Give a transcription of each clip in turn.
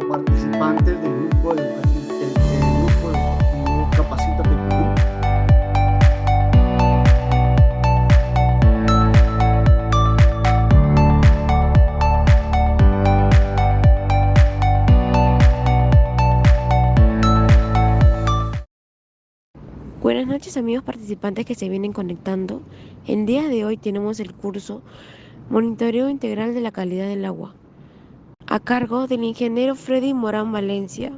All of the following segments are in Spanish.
participantes del grupo educativo, grupo educativo Capacítate Perú. Buenas noches amigos participantes que se vienen conectando. El día de hoy tenemos el curso Monitoreo Integral de la Calidad del Agua, a cargo del ingeniero Freddy Morán Valencia,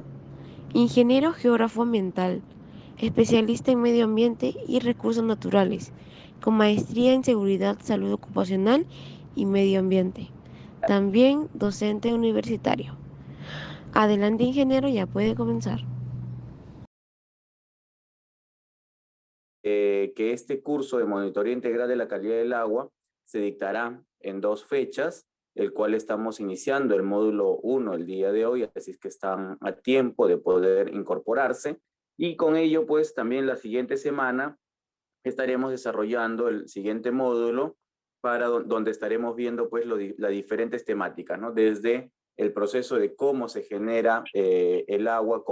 ingeniero geógrafo ambiental, especialista en medio ambiente y recursos naturales, con maestría en seguridad, salud ocupacional y medio ambiente. También docente universitario. Adelante ingeniero, ya puede comenzar. Que este curso de monitoreo integral de la calidad del agua se dictará en 2 fechas, el cual estamos iniciando el módulo 1 el día de hoy, así es que están a tiempo de poder incorporarse. Y con ello, pues también la siguiente semana estaremos desarrollando el siguiente módulo para donde estaremos viendo pues las diferentes temáticas, ¿no? Desde el proceso de cómo se genera el agua,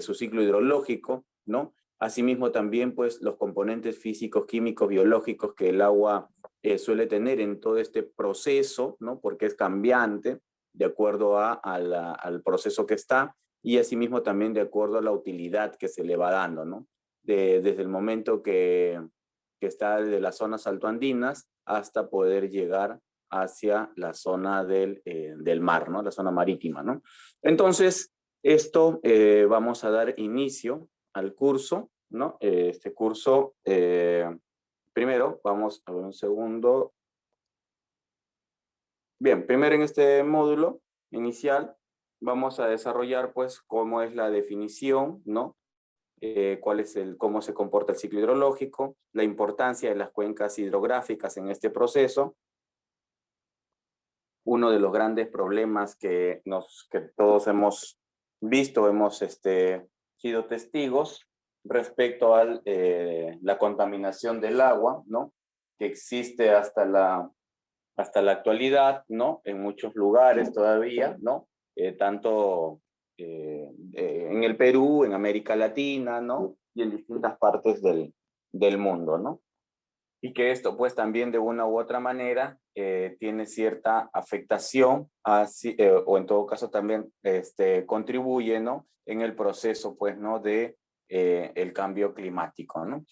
su ciclo hidrológico, ¿no? Asimismo también pues los componentes físicos, químicos, biológicos que el agua suele tener en todo este proceso, ¿no? Porque es cambiante de acuerdo al proceso que está, y asimismo también de acuerdo a la utilidad que se le va dando, ¿no? Desde el momento que está de las zonas altoandinas hasta poder llegar hacia la zona del mar, ¿no? La zona marítima, ¿no? Entonces, esto vamos a dar inicio al curso, ¿no? Este curso, primero, vamos a ver un segundo. Bien, primero en este módulo inicial vamos a desarrollar pues cómo es la definición, ¿no? Cómo se comporta el ciclo hidrológico, la importancia de las cuencas hidrográficas en este proceso. Uno de los grandes problemas que todos hemos visto, hemos sido testigos respecto a la contaminación del agua, ¿no? Que existe hasta la actualidad, ¿no? En muchos lugares todavía, ¿no? Tanto en el Perú, en América Latina, ¿no? Y en distintas partes del mundo, ¿no? Y que esto, pues, también de una u otra manera tiene cierta afectación, o en todo caso también contribuye, ¿no? En el proceso, pues, ¿no? De el cambio climático, ¿no?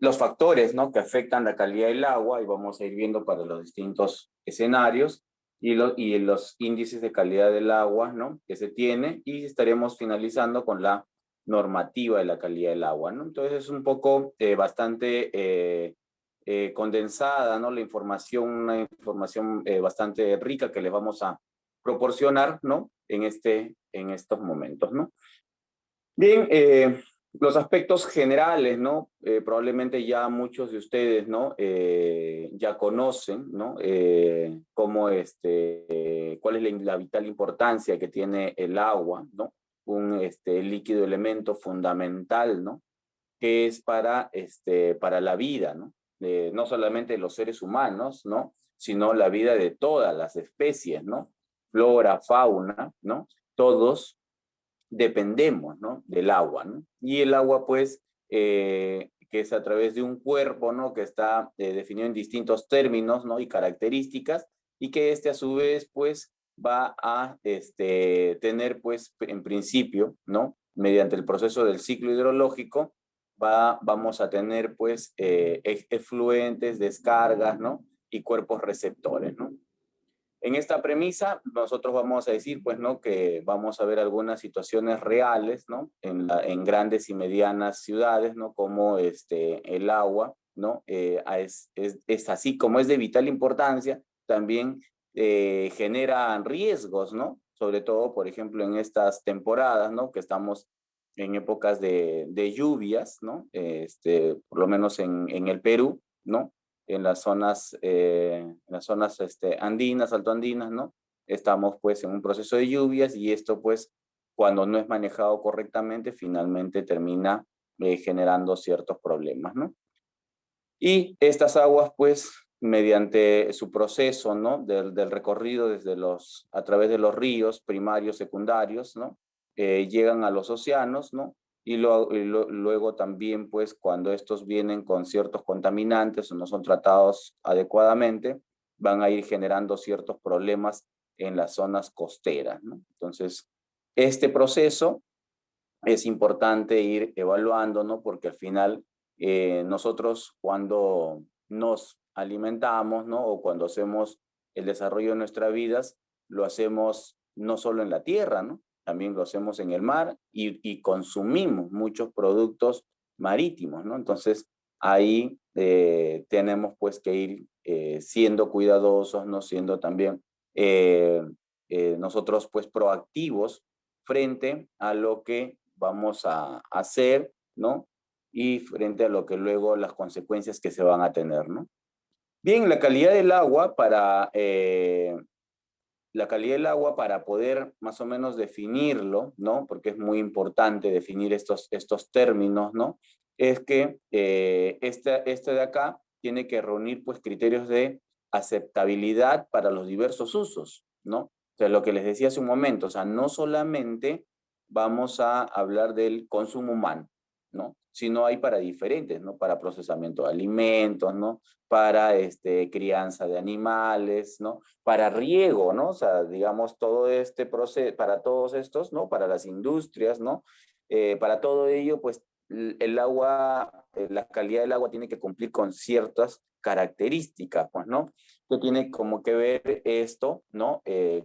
Los factores, ¿no? Que afectan la calidad del agua, y vamos a ir viendo para los distintos escenarios, y los índices de calidad del agua, ¿no? Que se tiene, y estaremos finalizando con la normativa de la calidad del agua, ¿no? Entonces es un poco bastante condensada, ¿no? Una información bastante rica que les vamos a proporcionar, ¿no? En estos momentos, ¿no? Bien, los aspectos generales, ¿no? Probablemente ya muchos de ustedes, ¿no? Ya conocen, ¿no? Cuál es la vital importancia que tiene el agua, ¿no? Un líquido elemento fundamental, ¿no? Que es para la vida, ¿no? No solamente de los seres humanos, ¿no? Sino la vida de todas las especies, ¿no? Flora, fauna, ¿no? Todos dependemos, ¿no? Del agua, ¿no? Y el agua, pues, que es a través de un cuerpo, ¿no? Que está definido en distintos términos, ¿no? Y características, y que a su vez, pues, va a tener, pues, en principio, ¿no? Mediante el proceso del ciclo hidrológico, vamos a tener, pues, efluentes, descargas, ¿no? Y cuerpos receptores, ¿no? En esta premisa, nosotros vamos a decir, pues, ¿no? Que vamos a ver algunas situaciones reales, ¿no? En grandes y medianas ciudades, ¿no? Como el agua, ¿no? Es así como es de vital importancia, también genera riesgos, ¿no? Sobre todo, por ejemplo, en estas temporadas, ¿no? Que estamos en épocas de lluvias, ¿no? Por lo menos en el Perú, ¿no? En las zonas andinas, altoandinas, ¿no? Estamos pues en un proceso de lluvias, y esto pues cuando no es manejado correctamente finalmente termina generando ciertos problemas, ¿no? Y estas aguas pues mediante su proceso, ¿no? Del recorrido a través de los ríos primarios, secundarios, ¿no? Llegan a los océanos, ¿no? Luego también, pues, cuando estos vienen con ciertos contaminantes o no son tratados adecuadamente, van a ir generando ciertos problemas en las zonas costeras, ¿no? Entonces, este proceso es importante ir evaluando, ¿no? Porque al final nosotros cuando nos alimentamos, ¿no? O cuando hacemos el desarrollo de nuestras vidas, lo hacemos no solo en la tierra, ¿no? También lo hacemos en el mar y consumimos muchos productos marítimos, ¿no? Entonces, ahí tenemos pues que ir siendo cuidadosos, ¿no? Siendo también nosotros pues proactivos frente a lo que vamos a hacer, ¿no? Y frente a lo que luego las consecuencias que se van a tener, ¿no? Bien, la calidad del agua para poder más o menos definirlo, ¿no? Porque es muy importante definir estos términos, ¿no? Es que este de acá tiene que reunir pues criterios de aceptabilidad para los diversos usos, ¿no? O sea, lo que les decía hace un momento, o sea, no solamente vamos a hablar del consumo humano, ¿no? Sino hay para diferentes, ¿no? Para procesamiento de alimentos, ¿no? Para crianza de animales, ¿no? Para riego, ¿no? O sea, digamos, todo este proceso, para todos estos, ¿no? Para las industrias, ¿no? Para todo ello, pues, el agua, la calidad del agua tiene que cumplir con ciertas características, pues, ¿no? Que tiene como que ver esto, ¿no?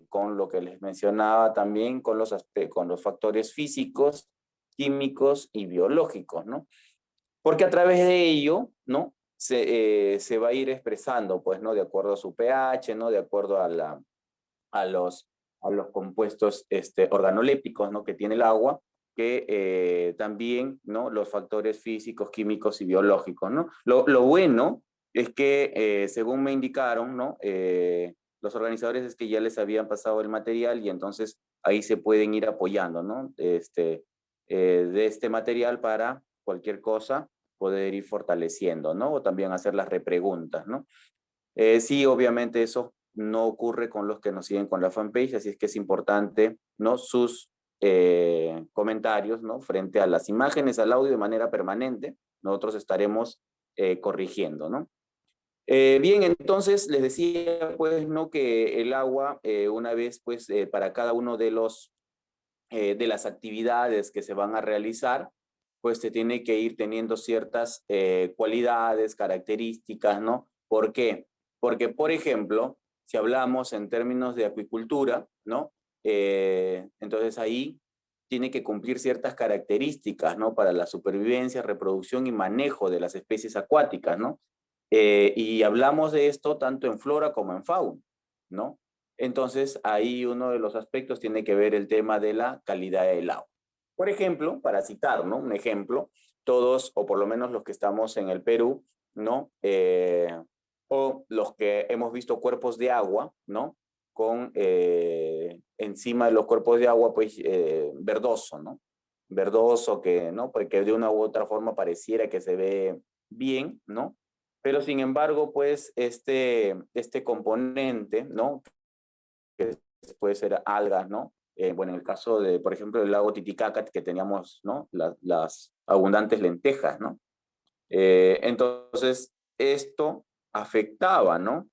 Con lo que les mencionaba también, con los factores físicos, químicos y biológicos, ¿no? Porque a través de ello, ¿no? Se va a ir expresando, pues, ¿no? De acuerdo a su pH, ¿no? De acuerdo a los, a los compuestos organolépticos, ¿no? Que tiene el agua, que también, ¿no? Los factores físicos, químicos y biológicos, ¿no? Lo bueno es que, según me indicaron, ¿no? Los organizadores es que ya les habían pasado el material y entonces ahí se pueden ir apoyando, ¿no? De este material para cualquier cosa poder ir fortaleciendo, ¿no? O también hacer las repreguntas, ¿no? Sí, obviamente eso no ocurre con los que nos siguen con la fanpage, así es que es importante, ¿no? Sus comentarios, ¿no? Frente a las imágenes, al audio de manera permanente, nosotros estaremos corrigiendo, ¿no? Bien, entonces les decía, pues, ¿no? Que el agua, una vez, pues, para cada uno de las actividades que se van a realizar, pues se tiene que ir teniendo ciertas cualidades, características, ¿no? ¿Por qué? Porque, por ejemplo, si hablamos en términos de acuicultura, ¿no? Entonces ahí tiene que cumplir ciertas características, ¿no? Para la supervivencia, reproducción y manejo de las especies acuáticas, ¿no? Y hablamos de esto tanto en flora como en fauna, ¿no? Entonces, ahí uno de los aspectos tiene que ver el tema de la calidad del agua. Por ejemplo, para citar, ¿no? Un ejemplo, todos, o por lo menos los que estamos en el Perú, ¿no? O los que hemos visto cuerpos de agua, ¿no? Con encima de los cuerpos de agua, pues, verdoso, ¿no? Verdoso que, ¿no? Porque de una u otra forma pareciera que se ve bien, ¿no? Pero sin embargo, pues, este componente, ¿no? Que puede ser algas, ¿no? Bueno, en el caso de, por ejemplo, del lago Titicaca, que teníamos, ¿no? Las abundantes lentejas, ¿no? Entonces, esto afectaba, ¿no?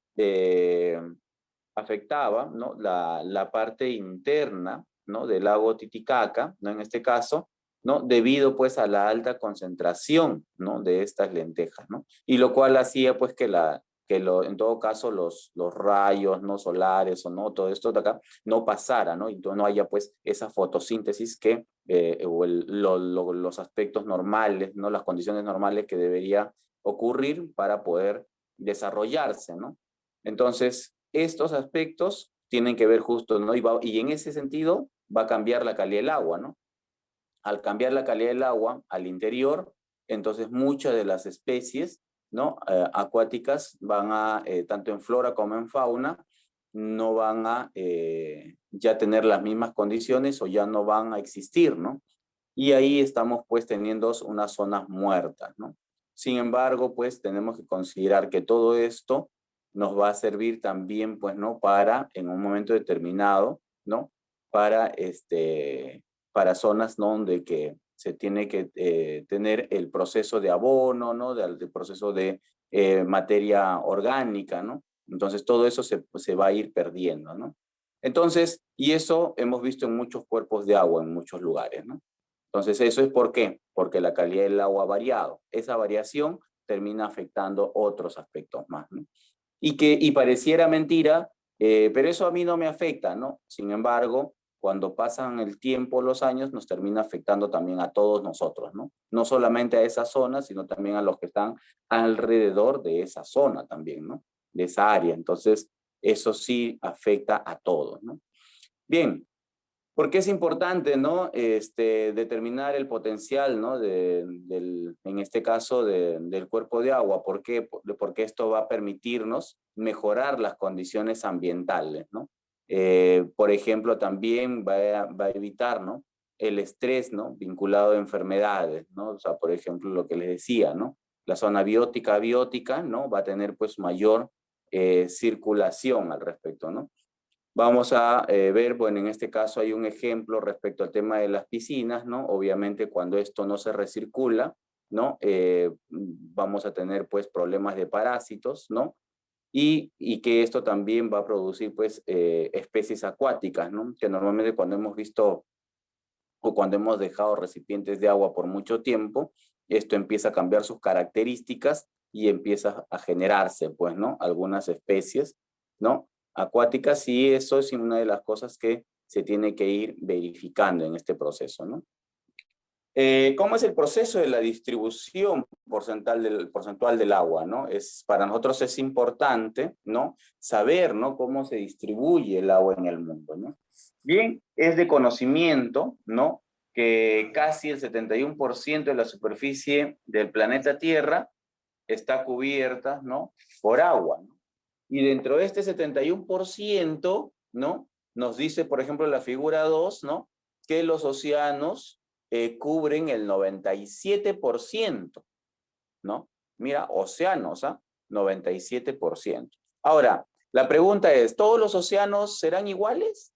Afectaba, ¿no? La parte interna, ¿no? Del lago Titicaca, ¿no? En este caso, ¿no? Debido, pues, a la alta concentración, ¿no? De estas lentejas, ¿no? Y lo cual hacía, pues, en todo caso, los rayos, ¿no? Solares o no, todo esto de acá, no pasara, ¿no? Y no haya, pues, esa fotosíntesis o los aspectos normales, ¿no? Las condiciones normales que debería ocurrir para poder desarrollarse, ¿no? Entonces, estos aspectos tienen que ver justo, ¿no? Y en ese sentido va a cambiar la calidad del agua, ¿no? Al cambiar la calidad del agua al interior, entonces muchas de las especies, ¿no? Acuáticas van a, tanto en flora como en fauna, no van a ya tener las mismas condiciones o ya no van a existir, ¿no? Y ahí estamos pues teniendo unas zonas muertas, ¿no? Sin embargo, pues tenemos que considerar que todo esto nos va a servir también, pues, ¿no? Para, en un momento determinado, ¿no? Para zonas, ¿no? Donde que se tiene que tener el proceso de abono, ¿no? Del proceso de materia orgánica, ¿no? Entonces todo eso se va a ir perdiendo, ¿no? Entonces, y eso hemos visto en muchos cuerpos de agua, en muchos lugares, ¿no? Entonces, ¿eso es por qué? Porque la calidad del agua ha variado. Esa variación termina afectando otros aspectos más, ¿no? Y pareciera mentira, pero eso a mí no me afecta, ¿no? Sin embargo, cuando pasan el tiempo, los años, nos termina afectando también a todos nosotros, ¿no? No solamente a esa zona, sino también a los que están alrededor de esa zona también, ¿no? De esa área. Entonces, eso sí afecta a todos, ¿no? Bien, ¿por qué es importante, ¿no? Determinar el potencial, ¿no? En este caso, del cuerpo de agua. ¿Por qué? Porque esto va a permitirnos mejorar las condiciones ambientales, ¿no? Por ejemplo, también va a evitar, ¿no? El estrés, ¿no? Vinculado a enfermedades, ¿no? O sea, por ejemplo, lo que les decía, ¿no? La zona biótica, ¿no? Va a tener, pues, mayor circulación al respecto, ¿no? Vamos a ver, bueno, en este caso hay un ejemplo respecto al tema de las piscinas, ¿no? Obviamente cuando esto no se recircula, ¿no? Vamos a tener pues problemas de parásitos, ¿no? Y que esto también va a producir pues especies acuáticas, ¿no? Que normalmente cuando hemos visto o cuando hemos dejado recipientes de agua por mucho tiempo, esto empieza a cambiar sus características y empieza a generarse, pues, ¿no? Algunas especies, ¿no? Acuáticas, y eso es una de las cosas que se tiene que ir verificando en este proceso, ¿no? ¿Cómo es el proceso de la distribución porcentual del agua, ¿no? Para nosotros es importante, ¿no? Saber, ¿no? Cómo se distribuye el agua en el mundo, ¿no? Bien, es de conocimiento, ¿no? Que casi el 71% de la superficie del planeta Tierra está cubierta, ¿no? Por agua, ¿no? Y dentro de este 71%, ¿no? Nos dice, por ejemplo, la figura 2, ¿no? Que los océanos cubren el 97%, ¿no? Mira, océanos, ¿ah? 97%. Ahora, la pregunta es, ¿todos los océanos serán iguales?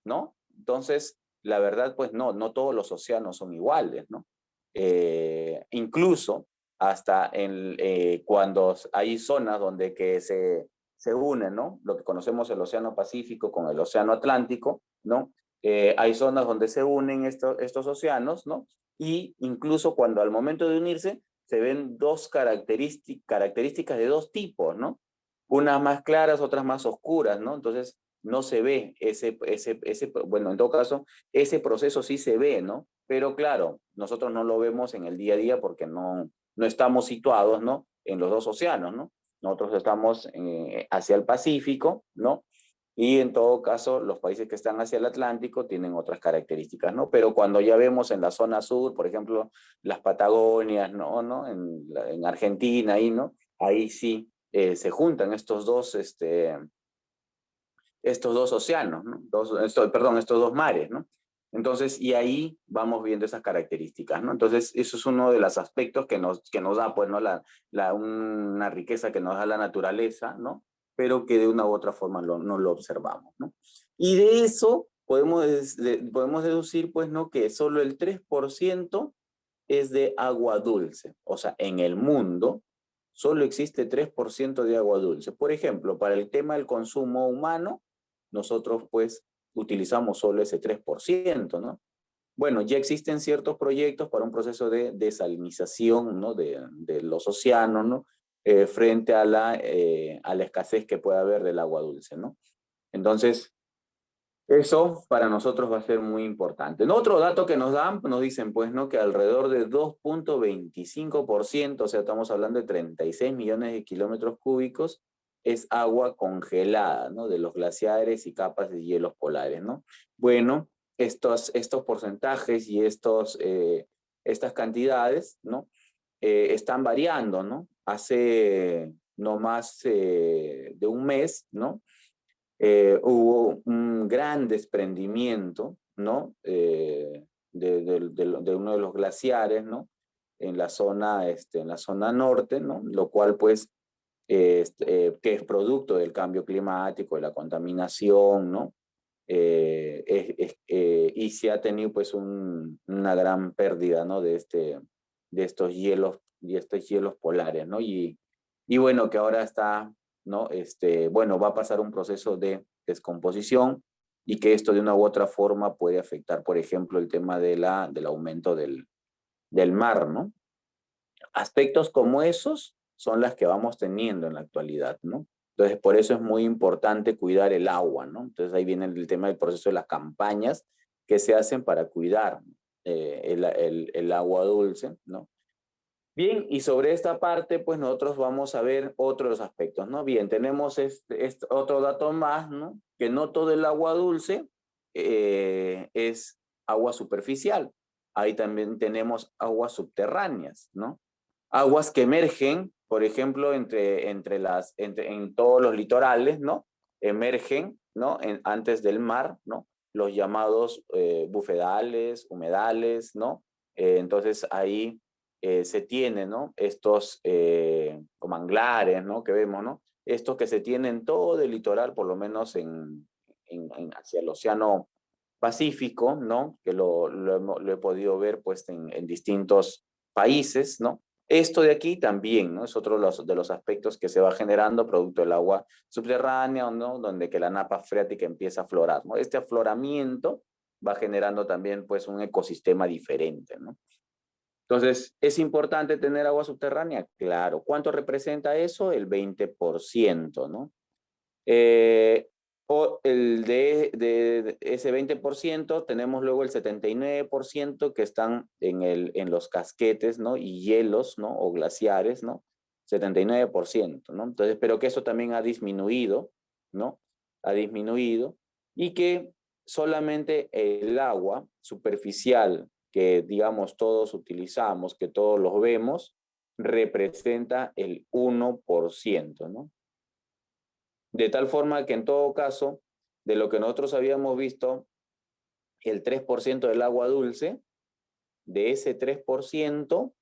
¿No? Entonces, la verdad, pues no todos los océanos son iguales, ¿no? Incluso hasta cuando hay zonas donde que se unen, ¿no? Lo que conocemos el Océano Pacífico con el Océano Atlántico, ¿no? Hay zonas donde se unen estos océanos, ¿no? Y incluso cuando al momento de unirse se ven dos características de dos tipos, ¿no? Unas más claras, otras más oscuras, ¿no? Entonces, no se ve bueno, en todo caso, ese proceso sí se ve, ¿no? Pero claro, nosotros no lo vemos en el día a día porque no estamos situados, ¿no? En los dos océanos, ¿no? Nosotros estamos hacia el Pacífico, ¿no? Y en todo caso, los países que están hacia el Atlántico tienen otras características, ¿no? Pero cuando ya vemos en la zona sur, por ejemplo, las Patagonias, ¿no? En Argentina, ahí, ¿no? Ahí sí se juntan estos dos océanos, ¿no? Estos dos mares, ¿no? Entonces, y ahí vamos viendo esas características, ¿no? Entonces, eso es uno de los aspectos que nos da, pues, ¿no? Una riqueza que nos da la naturaleza, ¿no? Pero que de una u otra forma no lo observamos, ¿no? Y de eso podemos deducir, pues, ¿no? Que solo el 3% es de agua dulce. O sea, en el mundo solo existe 3% de agua dulce. Por ejemplo, para el tema del consumo humano, nosotros pues utilizamos solo ese 3%, ¿no? Bueno, ya existen ciertos proyectos para un proceso de desalinización, ¿no? de los océanos, ¿no? Frente a la escasez que puede haber del agua dulce, ¿no? Entonces, eso para nosotros va a ser muy importante. ¿No? Otro dato que nos dan, nos dicen pues, ¿no? Que alrededor de 2.25%, o sea, estamos hablando de 36 millones de kilómetros cúbicos, es agua congelada, ¿no? De los glaciares y capas de hielos polares, ¿no? Bueno, estos porcentajes y estas cantidades, ¿no? Están variando, ¿no? Hace no más de un mes, ¿no? Hubo un gran desprendimiento, ¿no? De uno de los glaciares, ¿no? En la zona norte, ¿no? Lo cual, pues, que es producto del cambio climático, de la contaminación, ¿no? Y se ha tenido pues una gran pérdida, ¿no? de estos hielos polares, ¿no? Y bueno, que ahora está, ¿no? Bueno, va a pasar un proceso de descomposición y que esto de una u otra forma puede afectar, por ejemplo, el tema del aumento del mar, ¿no? Aspectos como esos son las que vamos teniendo en la actualidad, ¿no? Entonces, por eso es muy importante cuidar el agua, ¿no? Entonces, ahí viene el tema del proceso de las campañas que se hacen para cuidar el agua dulce, ¿no? Bien, y sobre esta parte, pues nosotros vamos a ver otros aspectos, ¿no? Bien, tenemos este otro dato más, ¿no? Que no todo el agua dulce es agua superficial. Ahí también tenemos aguas subterráneas, ¿no? Aguas que emergen, por ejemplo, en todos los litorales, ¿no? Emergen, ¿no? Antes del mar, ¿no? Los llamados bufedales, humedales, ¿no? Entonces ahí se tienen, ¿no? Estos manglares, ¿no? Que vemos, ¿no? Estos que se tienen todo el litoral, por lo menos hacia el océano Pacífico, ¿no? Que lo he podido ver pues en distintos países, ¿no? Esto de aquí también, ¿no? Es otro de los aspectos que se va generando producto del agua subterránea, ¿no? Donde que la napa freática empieza a aflorar, ¿no? Este afloramiento va generando también pues un ecosistema diferente, ¿no? Entonces, ¿es importante tener agua subterránea? Claro. ¿Cuánto representa eso? El 20%, ¿no? O de ese 20% tenemos luego el 79% que están en los casquetes, ¿no? Y hielos, ¿no? O glaciares, ¿no? 79%, ¿no? Entonces, pero que eso también ha disminuido, ¿no? Ha disminuido y que solamente el agua superficial que, digamos, todos utilizamos, que todos los vemos, representa el 1%, ¿no? De tal forma que en todo caso, de lo que nosotros habíamos visto, el 3% del agua dulce, de ese 3%,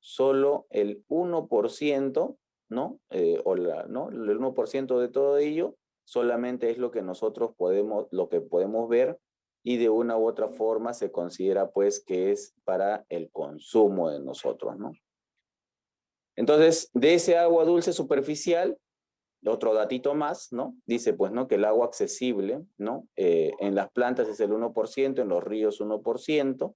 solo el 1%, ¿no? ¿no? El 1% de todo ello solamente es lo que nosotros podemos ver y de una u otra forma se considera pues que es para el consumo de nosotros, ¿no? Entonces, de ese agua dulce superficial, otro datito más, ¿no? Dice, pues, ¿no? Que el agua accesible, ¿no? En las plantas es el 1%, en los ríos 1%,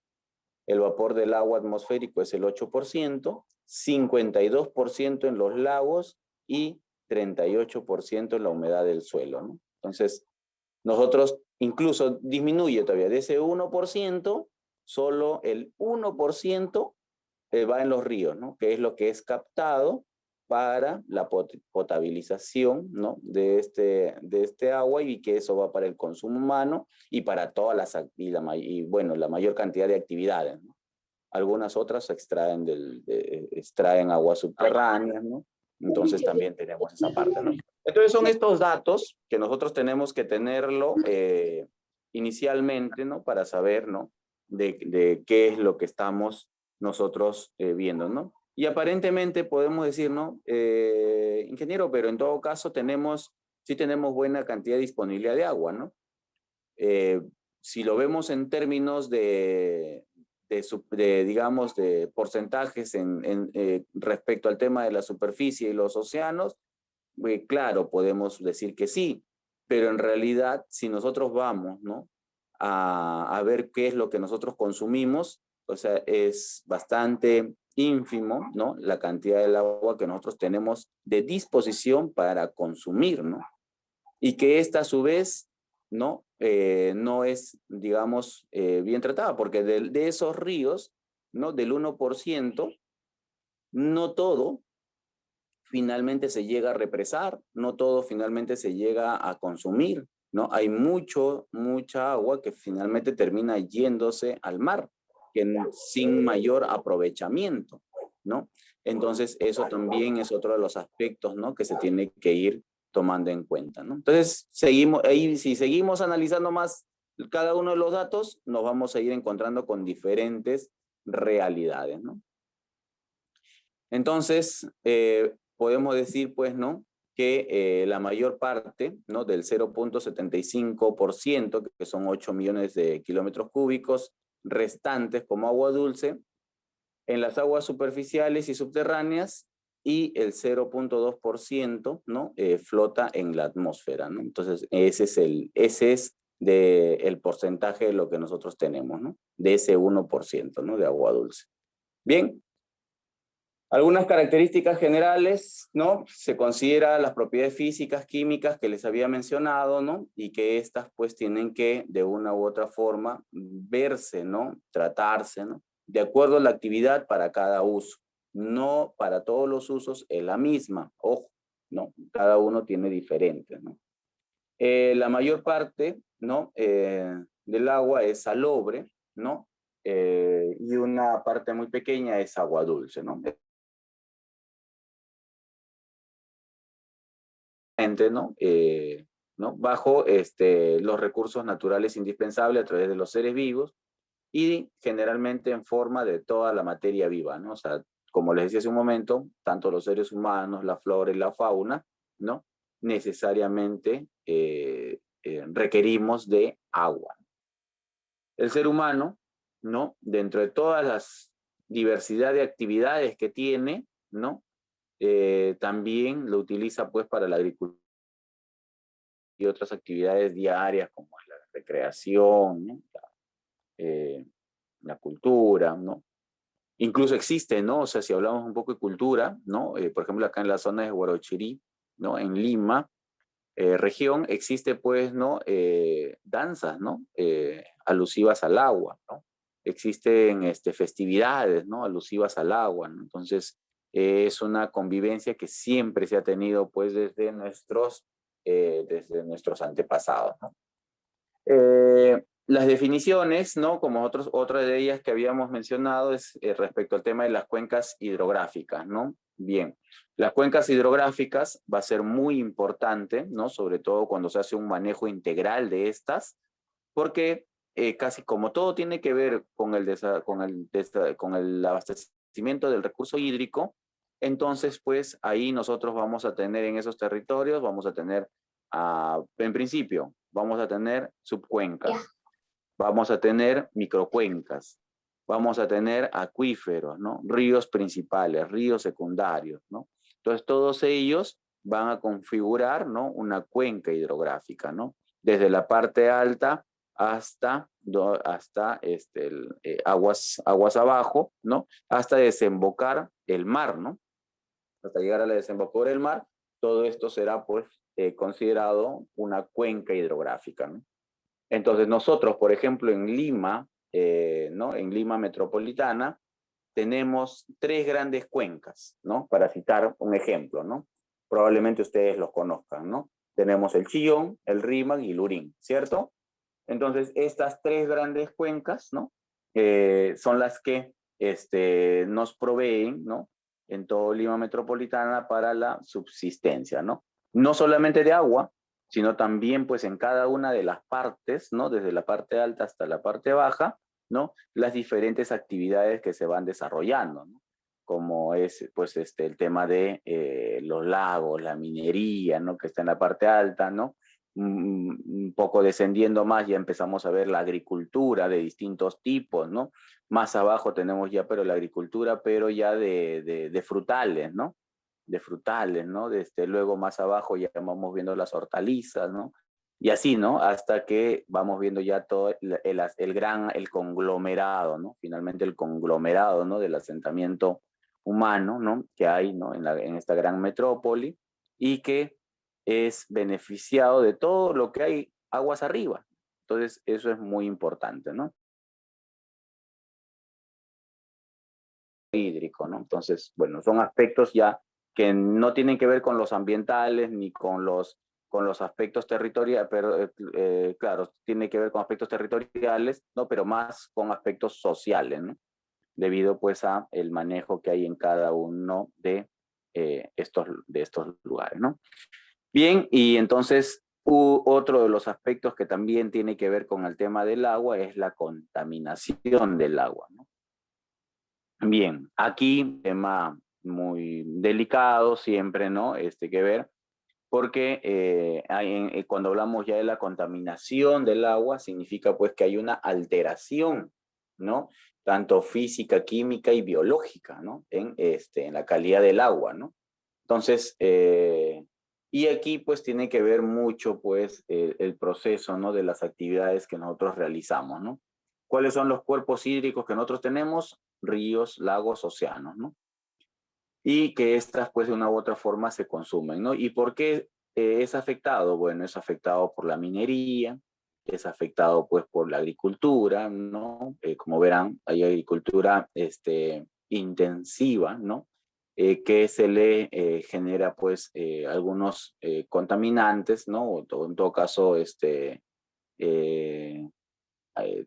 el vapor del agua atmosférico es el 8%, 52% en los lagos y 38% en la humedad del suelo, ¿no? Entonces, nosotros incluso disminuye todavía de ese 1%, solo el 1% va en los ríos, ¿no? Que es lo que es captado para la potabilización, ¿no? de este agua y que eso va para el consumo humano y para todas bueno, la mayor cantidad de actividades, ¿no? Algunas otras extraen aguas subterráneas, ¿no? Entonces también tenemos esa parte, ¿no? Entonces son estos datos que nosotros tenemos que tenerlo inicialmente, ¿no? Para saber, ¿no? De qué es lo que estamos nosotros viendo, ¿no? Y aparentemente podemos decir, ¿no? Ingeniero, pero en todo caso sí tenemos buena cantidad de disponibilidad de agua, ¿no? Si lo vemos en términos digamos, de porcentajes respecto al tema de la superficie y los océanos, claro, podemos decir que sí, pero en realidad, si nosotros vamos, ¿no? a ver qué es lo que nosotros consumimos, o sea, es bastante ínfimo, ¿no? La cantidad del agua que nosotros tenemos de disposición para consumir, ¿no? Y que esta a su vez, ¿no? No es, digamos, bien tratada, porque de esos ríos, ¿no? Del 1%, no todo finalmente se llega a represar, no todo finalmente se llega a consumir, ¿no? Hay mucha agua que finalmente termina yéndose al mar, sin mayor aprovechamiento, ¿no? Entonces, eso también es otro de los aspectos, ¿no? Que se tiene que ir tomando en cuenta, ¿no? Entonces, si seguimos analizando más cada uno de los datos, nos vamos a ir encontrando con diferentes realidades, ¿no? Entonces, podemos decir, pues, ¿no? Que la mayor parte, ¿no? Del 0.75%, que son 8 millones de kilómetros cúbicos, restantes como agua dulce, en las aguas superficiales y subterráneas, y el 0.2%, ¿no? Flota en la atmósfera, ¿no? Entonces, ese es el porcentaje de lo que nosotros tenemos, ¿no? De ese 1%, ¿no? De agua dulce. Bien. Algunas características generales, ¿no? Se considera las propiedades físicas, químicas que les había mencionado, ¿no? Y que estas pues tienen que de una u otra forma verse, ¿no? Tratarse, ¿no? De acuerdo a la actividad para cada uso. No para todos los usos es la misma, ojo, ¿no? Cada uno tiene diferentes, ¿no? La mayor parte, ¿no? Del agua es salobre, ¿no? Y una parte muy pequeña es agua dulce, ¿no? ¿No? ¿No? Bajo los recursos naturales indispensables a través de los seres vivos y generalmente en forma de toda la materia viva, ¿no? O sea, como les decía hace un momento, tanto los seres humanos, la flora y la fauna, ¿no? Necesariamente requerimos de agua. El ser humano, ¿no? Dentro de todas las diversidad de actividades que tiene, ¿no? También lo utiliza pues para la agricultura y otras actividades diarias como la recreación, ¿no? La cultura, ¿no? Incluso existe, ¿no? O sea, si hablamos un poco de cultura, ¿no? Por ejemplo, acá en la zona de Huarochirí, ¿no? En Lima, región, existe pues, ¿no? Danzas, ¿no? Alusivas al agua, ¿no? Existen festividades, ¿no? Alusivas al agua, ¿no? Entonces, es una convivencia que siempre se ha tenido pues desde nuestros antepasados, ¿no? Las definiciones, ¿no? Como otra de ellas que habíamos mencionado es respecto al tema de las cuencas hidrográficas, ¿no? Bien, las cuencas hidrográficas va a ser muy importante, ¿no? Sobre todo cuando se hace un manejo integral de estas, porque casi como todo tiene que ver con el abastecimiento del recurso hídrico, entonces pues ahí nosotros vamos a tener en esos territorios, vamos a tener, en principio, vamos a tener subcuencas, vamos a tener microcuencas, vamos a tener acuíferos, ¿no? Ríos principales, ríos secundarios, ¿no? Entonces todos ellos van a configurar, ¿no? Una cuenca hidrográfica, ¿no? Desde la parte alta hasta aguas abajo, ¿no? Hasta desembocar el mar, ¿no? Hasta llegar a la desembocadura del mar, todo esto será pues considerado una cuenca hidrográfica, ¿no? Entonces nosotros, por ejemplo, en Lima, ¿no? En Lima metropolitana, tenemos 3 grandes cuencas, ¿no? Para citar un ejemplo, ¿no? Probablemente ustedes los conozcan, ¿no? Tenemos el Chillón, el Rímac y el Lurín, ¿cierto? Entonces, estas 3 grandes cuencas, ¿no? Son las que nos proveen, ¿no? En todo Lima metropolitana para la subsistencia, ¿no? No solamente de agua, sino también pues en cada una de las partes, ¿no? Desde la parte alta hasta la parte baja, ¿no? Las diferentes actividades que se van desarrollando, ¿no? Como es pues el tema de los lagos, la minería, ¿no? Que está en la parte alta, ¿no? Un poco descendiendo más ya empezamos a ver la agricultura de distintos tipos, ¿no? Más abajo tenemos ya pero la agricultura, pero ya de frutales, ¿no? De frutales, ¿no? Luego más abajo ya vamos viendo las hortalizas, ¿no? Y así, ¿no? Hasta que vamos viendo ya todo el conglomerado, ¿no? Finalmente el conglomerado, ¿no? Del asentamiento humano, ¿no? Que hay, ¿no? En esta gran metrópoli y que es beneficiado de todo lo que hay aguas arriba. Entonces, eso es muy importante, ¿no? Hídrico, ¿no? Entonces, bueno, son aspectos ya que no tienen que ver con los ambientales ni con los aspectos territoriales, pero claro, tiene que ver con aspectos territoriales, ¿no? Pero más con aspectos sociales, ¿no? Debido pues a el manejo que hay en cada uno de estos lugares, ¿no? Bien, y entonces otro de los aspectos que también tiene que ver con el tema del agua es la contaminación del agua, ¿no? Bien, aquí tema muy delicado siempre, ¿no? Que ver, porque cuando hablamos ya de la contaminación del agua, significa pues que hay una alteración, ¿no? Tanto física, química y biológica, ¿no? En la calidad del agua, ¿no? Entonces, y aquí pues tiene que ver mucho pues el proceso, ¿no? De las actividades que nosotros realizamos, ¿no? ¿Cuáles son los cuerpos hídricos que nosotros tenemos? Ríos, lagos, océanos, ¿no? Y que estas pues de una u otra forma se consumen, ¿no? ¿Y por qué es afectado? Bueno, es afectado por la minería, es afectado pues por la agricultura, ¿no? Como verán, hay agricultura intensiva, ¿no? Que se le genera pues algunos contaminantes, ¿no? O en todo caso, eh,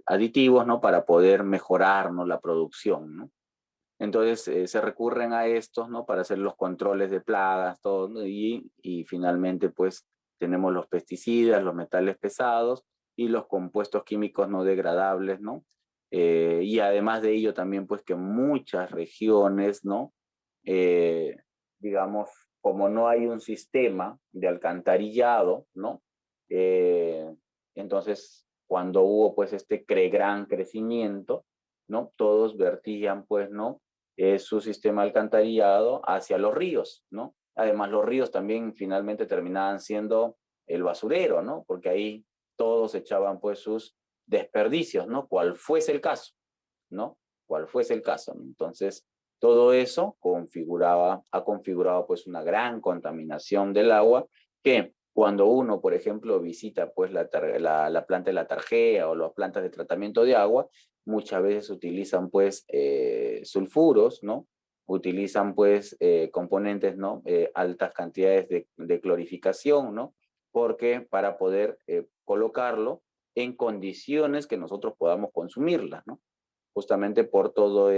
aditivos, ¿no? Para poder mejorar, ¿no? La producción, ¿no? Entonces se recurren a estos, ¿no? Para hacer los controles de plagas, todo, ¿no? Y finalmente, pues, tenemos los pesticidas, los metales pesados y los compuestos químicos no degradables, ¿no? Y además de ello también, pues, que muchas regiones, ¿no? Eh, digamos, como no hay un sistema de alcantarillado, ¿no? Eh, entonces, cuando hubo, pues, gran crecimiento, ¿no? Todos vertían, pues, ¿no? Su sistema alcantarillado hacia los ríos, ¿no? Además, los ríos también finalmente terminaban siendo el basurero, ¿no? Porque ahí todos echaban, pues, sus desperdicios, ¿no? Cual fuese el caso, ¿no? Cual fuese el caso, ¿no? Entonces, todo eso ha configurado, pues, una gran contaminación del agua que cuando uno, por ejemplo, visita, pues, la planta de la Tarjea o las plantas de tratamiento de agua, muchas veces utilizan pues sulfuros, ¿no? Utilizan pues componentes, ¿no? Altas cantidades de clorificación, ¿no? Porque para poder colocarlo en condiciones que nosotros podamos consumirlas, ¿no? Justamente por todo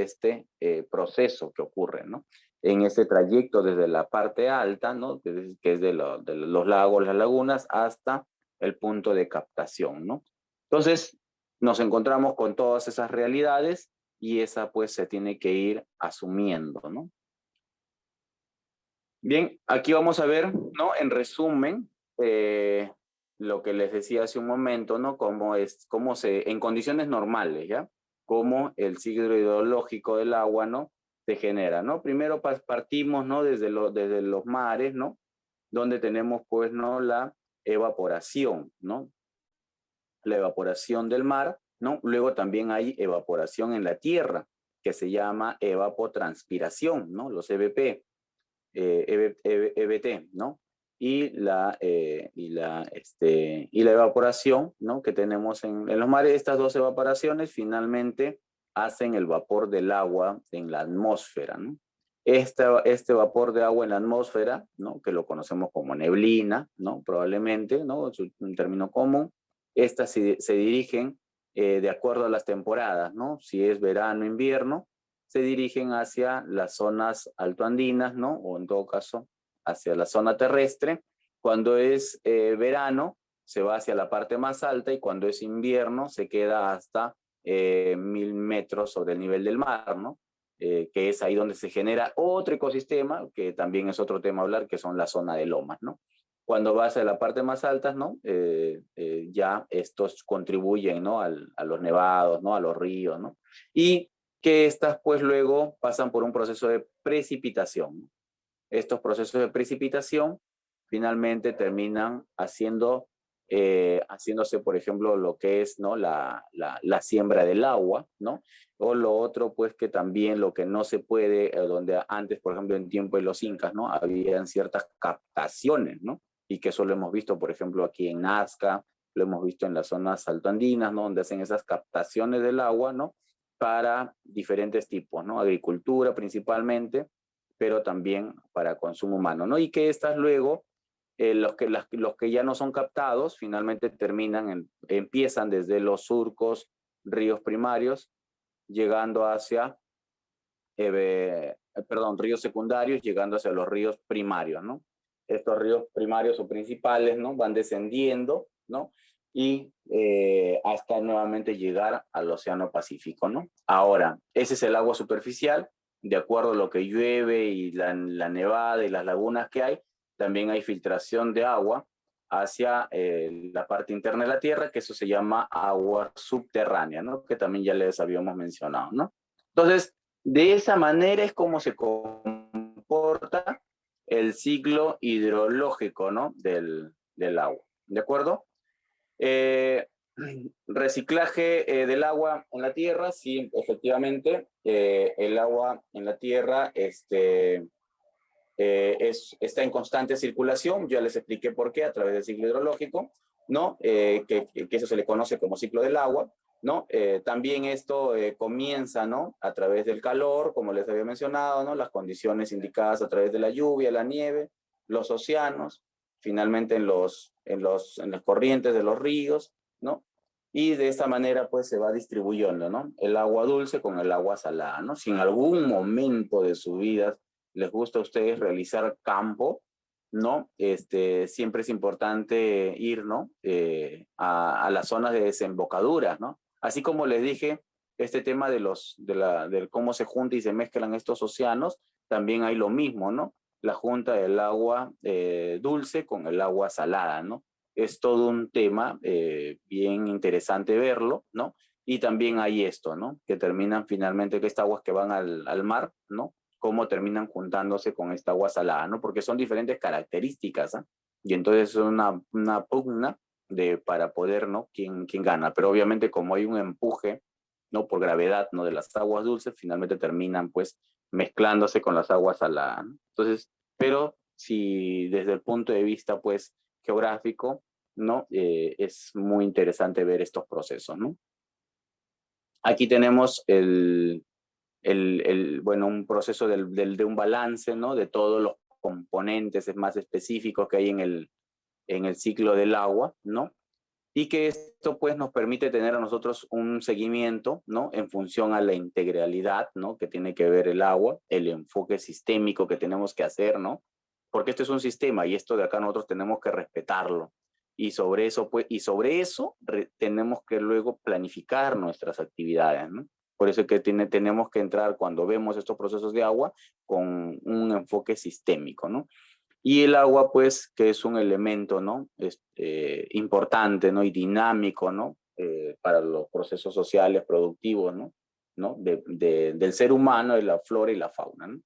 proceso que ocurre, ¿no? En ese trayecto desde la parte alta, ¿no? Que es de los lagos, las lagunas, hasta el punto de captación, ¿no? Entonces, nos encontramos con todas esas realidades y esa pues se tiene que ir asumiendo, ¿no? Bien, aquí vamos a ver, ¿no? En resumen, lo que les decía hace un momento, ¿no? En condiciones normales, ¿ya? Cómo el ciclo hidrológico del agua, ¿no? Se genera, ¿no? Primero partimos, ¿no? Desde los mares, ¿no? Donde tenemos, pues, ¿no? La evaporación, ¿no? La evaporación del mar, ¿no? Luego también hay evaporación en la tierra, que se llama evapotranspiración, ¿no? Los EBP, EBT, ¿no? Y la evaporación, ¿no? Que tenemos en los mares, estas dos evaporaciones finalmente hacen el vapor del agua en la atmósfera, ¿no? Este vapor de agua en la atmósfera, ¿no? Que lo conocemos como neblina, ¿no? Probablemente, ¿no? Es un término común. Estas se dirigen de acuerdo a las temporadas, ¿no? Si es verano, invierno, se dirigen hacia las zonas altoandinas, ¿no? O en todo caso, hacia la zona terrestre. Cuando es verano, se va hacia la parte más alta y cuando es invierno, se queda hasta 1000 metros sobre el nivel del mar, ¿no? Que es ahí donde se genera otro ecosistema, que también es otro tema a hablar, que son la zona de lomas, ¿no? Cuando va hacia la parte más alta, ¿no? Ya estos contribuyen, ¿no? A los nevados, ¿no? A los ríos, ¿no? Y que estas pues luego pasan por un proceso de precipitación. Estos procesos de precipitación finalmente terminan haciéndose, por ejemplo, lo que es, ¿no? la siembra del agua, ¿no? O lo otro, pues que también lo que no se puede, donde antes, por ejemplo, en tiempo de los incas, ¿no? Habían ciertas captaciones, ¿no? Y que eso lo hemos visto, por ejemplo, aquí en Nazca, lo hemos visto en las zonas altoandinas, ¿no? Donde hacen esas captaciones del agua, ¿no? Para diferentes tipos, ¿no? Agricultura principalmente, pero también para consumo humano, ¿no? Y que estas luego, los que ya no son captados, finalmente empiezan desde los surcos, ríos primarios, llegando hacia, ríos secundarios, llegando hacia los ríos primarios, ¿no? Estos ríos primarios o principales, ¿no? Van descendiendo, ¿no? Y hasta nuevamente llegar al Océano Pacífico, ¿no? Ahora, ese es el agua superficial. de acuerdo a lo que llueve y la nevada y las lagunas que hay, también hay filtración de agua hacia la parte interna de la Tierra, que eso se llama agua subterránea, ¿no? Que también ya les habíamos mencionado, ¿no? Entonces, de esa manera es como se comporta el ciclo hidrológico, ¿no? Del agua, ¿de acuerdo? Reciclaje del agua en la tierra, sí, efectivamente, el agua en la tierra está en constante circulación, ya les expliqué por qué, a través del ciclo hidrológico, ¿no? Que eso se le conoce como ciclo del agua, ¿no? También esto comienza, ¿no? A través del calor, como les había mencionado, ¿no? Las condiciones indicadas a través de la lluvia, la nieve, los océanos, finalmente en las corrientes de los ríos, ¿no? Y de esta manera, pues, se va distribuyendo, ¿no? El agua dulce con el agua salada, ¿no? Si en algún momento de su vida les gusta a ustedes realizar campo, ¿no? Siempre es importante ir, ¿no? A las zonas de desembocadura, ¿no? Así como les dije, este tema de cómo se junta y se mezclan estos océanos, también hay lo mismo, ¿no? La junta del agua dulce con el agua salada, ¿no? Es todo un tema bien interesante verlo, ¿no? Y también hay esto, ¿no? Que terminan finalmente, que estas aguas que van al mar, ¿no? Cómo terminan juntándose con esta agua salada, ¿no? Porque son diferentes características, ¿eh? Y entonces es una pugna para poder, ¿no? ¿Quién gana? Pero obviamente como hay un empuje, ¿no? Por gravedad, ¿no? De las aguas dulces, finalmente terminan, pues, mezclándose con las aguas saladas, ¿no? Entonces, pero si desde el punto de vista, pues, geográfico, ¿no? Es muy interesante ver estos procesos, ¿no? Aquí tenemos bueno, un proceso de un balance, ¿no? De todos los componentes más específicos que hay en el ciclo del agua, ¿no? Y que esto pues nos permite tener a nosotros un seguimiento, ¿no? En función a la integralidad, ¿no? Que tiene que ver el agua, el enfoque sistémico que tenemos que hacer, ¿no? Porque esto es un sistema y esto de acá nosotros tenemos que respetarlo. Y sobre eso, pues, tenemos que luego planificar nuestras actividades, ¿no? Por eso es que tenemos que entrar cuando vemos estos procesos de agua con un enfoque sistémico, ¿no? Y el agua, pues, que es un elemento, ¿no? Importante, ¿no? Y dinámico, ¿no? Para los procesos sociales, productivos, ¿no? Del ser humano, de la flora y la fauna, ¿no?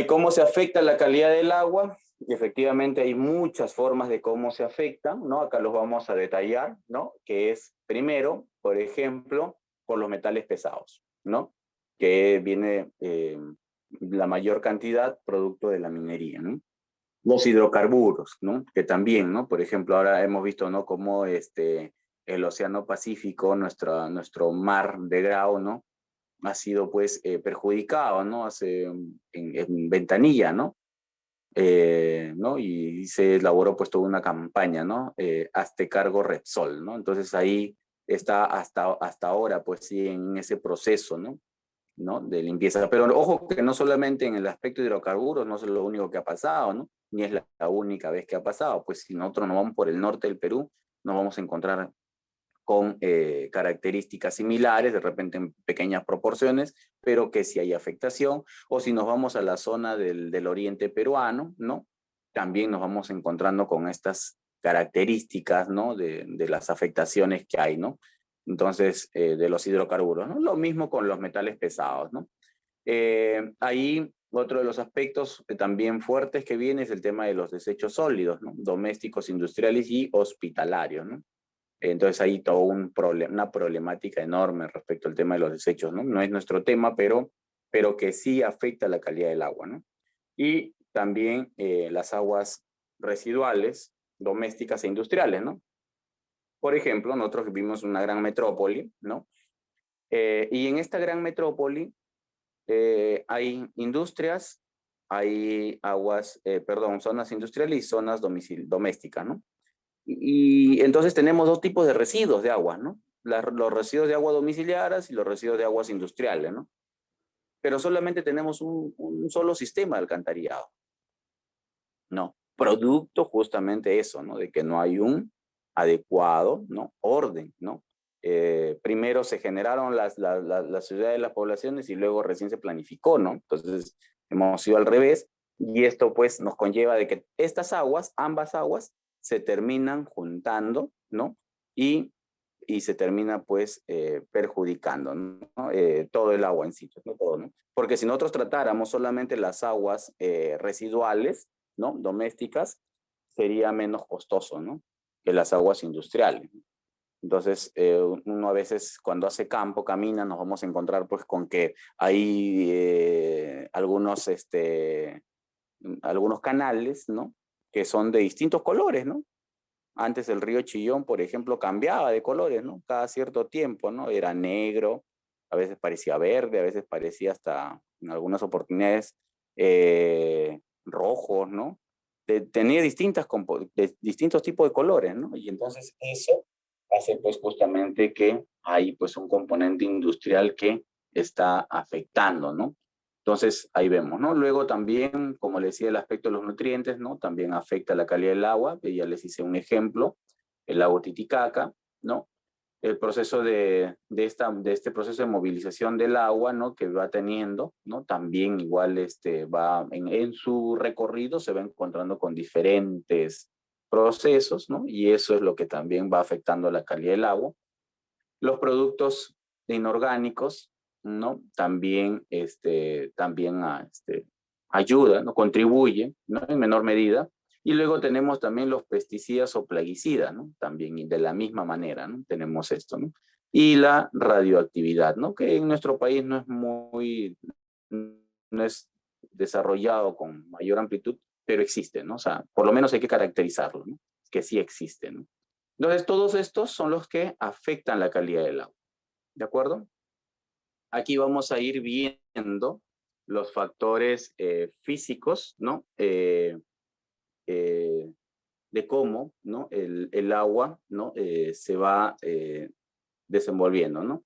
¿Cómo se afecta la calidad del agua? Efectivamente hay muchas formas de cómo se afecta, ¿no? Acá los vamos a detallar, ¿no? Que es, primero, por ejemplo, por los metales pesados, ¿no? Que viene la mayor cantidad producto de la minería, ¿no? Los hidrocarburos, ¿no? Que también, ¿no? Por ejemplo, ahora hemos visto, ¿no? Cómo el Océano Pacífico, nuestro mar de Grau, ¿no? Ha sido, pues, perjudicado, ¿no? En Ventanilla, ¿no? ¿No? Y se elaboró, pues, toda una campaña, ¿no? Hazte cargo Repsol, ¿no? Entonces ahí está hasta ahora, pues, sí, en ese proceso, ¿no? ¿No? De limpieza. Pero ojo que no solamente en el aspecto de hidrocarburos, no es lo único que ha pasado, ¿no? Ni es la única vez que ha pasado. Pues si nosotros nos vamos por el norte del Perú, nos vamos a encontrar con características similares, de repente en pequeñas proporciones, pero que sí hay afectación. O si nos vamos a la zona del oriente peruano, ¿no? También nos vamos encontrando con estas características, ¿no? De las afectaciones que hay, ¿no? Entonces, de los hidrocarburos, ¿no? Lo mismo con los metales pesados, ¿no? Ahí otro de los aspectos también fuertes que viene es el tema de los desechos sólidos, ¿no? Domésticos, industriales y hospitalarios, ¿no? Entonces hay todo una problemática enorme respecto al tema de los desechos, ¿no? No es nuestro tema, pero que sí afecta la calidad del agua, ¿no? Y también las aguas residuales, domésticas e industriales, ¿no? Por ejemplo, nosotros vivimos en una gran metrópoli, ¿no? Y en esta gran metrópoli hay industrias, hay zonas industriales y zonas domésticas, ¿no? Y entonces tenemos dos tipos de residuos de agua, ¿no? Los residuos de agua domiciliares y los residuos de aguas industriales, ¿no? Pero solamente tenemos un solo sistema de alcantarillado, ¿no? Producto justamente eso, ¿no? De que no hay un adecuado, ¿no? Orden, ¿no? primero se generaron las ciudades, las poblaciones y luego recién se planificó, ¿no? Entonces hemos ido al revés y esto pues nos conlleva de que estas aguas, ambas aguas, se terminan juntando, ¿no? Y se termina pues perjudicando, ¿no? Todo el agua en sí, pues, no todo, ¿no? Porque si nosotros tratáramos solamente las aguas residuales, ¿no? Domésticas, sería menos costoso, ¿no? Que las aguas industriales. Entonces, uno a veces cuando hace campo, camina, nos vamos a encontrar pues con que hay algunos canales, ¿no? Que son de distintos colores, ¿no? Antes el río Chillón, por ejemplo, cambiaba de colores, ¿no? Cada cierto tiempo, ¿no? Era negro, a veces parecía verde, a veces parecía hasta, en algunas oportunidades, rojos, ¿no? Tenía distintos tipos de colores, ¿no? Y entonces eso hace pues justamente que hay pues un componente industrial que está afectando, ¿no? Entonces, ahí vemos, ¿no? Luego también, como les decía, el aspecto de los nutrientes, ¿no? También afecta la calidad del agua. Ya les hice un ejemplo, el lago Titicaca, ¿no? El proceso este proceso de movilización del agua, ¿no? Que va teniendo, ¿no? También igual va en su recorrido, se va encontrando con diferentes procesos, ¿no? Y eso es lo que también va afectando la calidad del agua. Los productos inorgánicos, ¿no? También, ayudan, ¿no? Contribuyen, ¿no? En menor medida. Y luego tenemos también los pesticidas o plaguicidas, ¿no? También de la misma manera, ¿no? Tenemos esto, ¿no? Y la radioactividad, ¿no? Que en nuestro país no es desarrollado con mayor amplitud, pero existe, ¿no? O sea, por lo menos hay que caracterizarlo, ¿no? Que sí existe, ¿no? Entonces, todos estos son los que afectan la calidad del agua, ¿de acuerdo? Aquí vamos a ir viendo los factores físicos, ¿no? De cómo, ¿no? El agua, ¿no? Se va desenvolviendo, ¿no?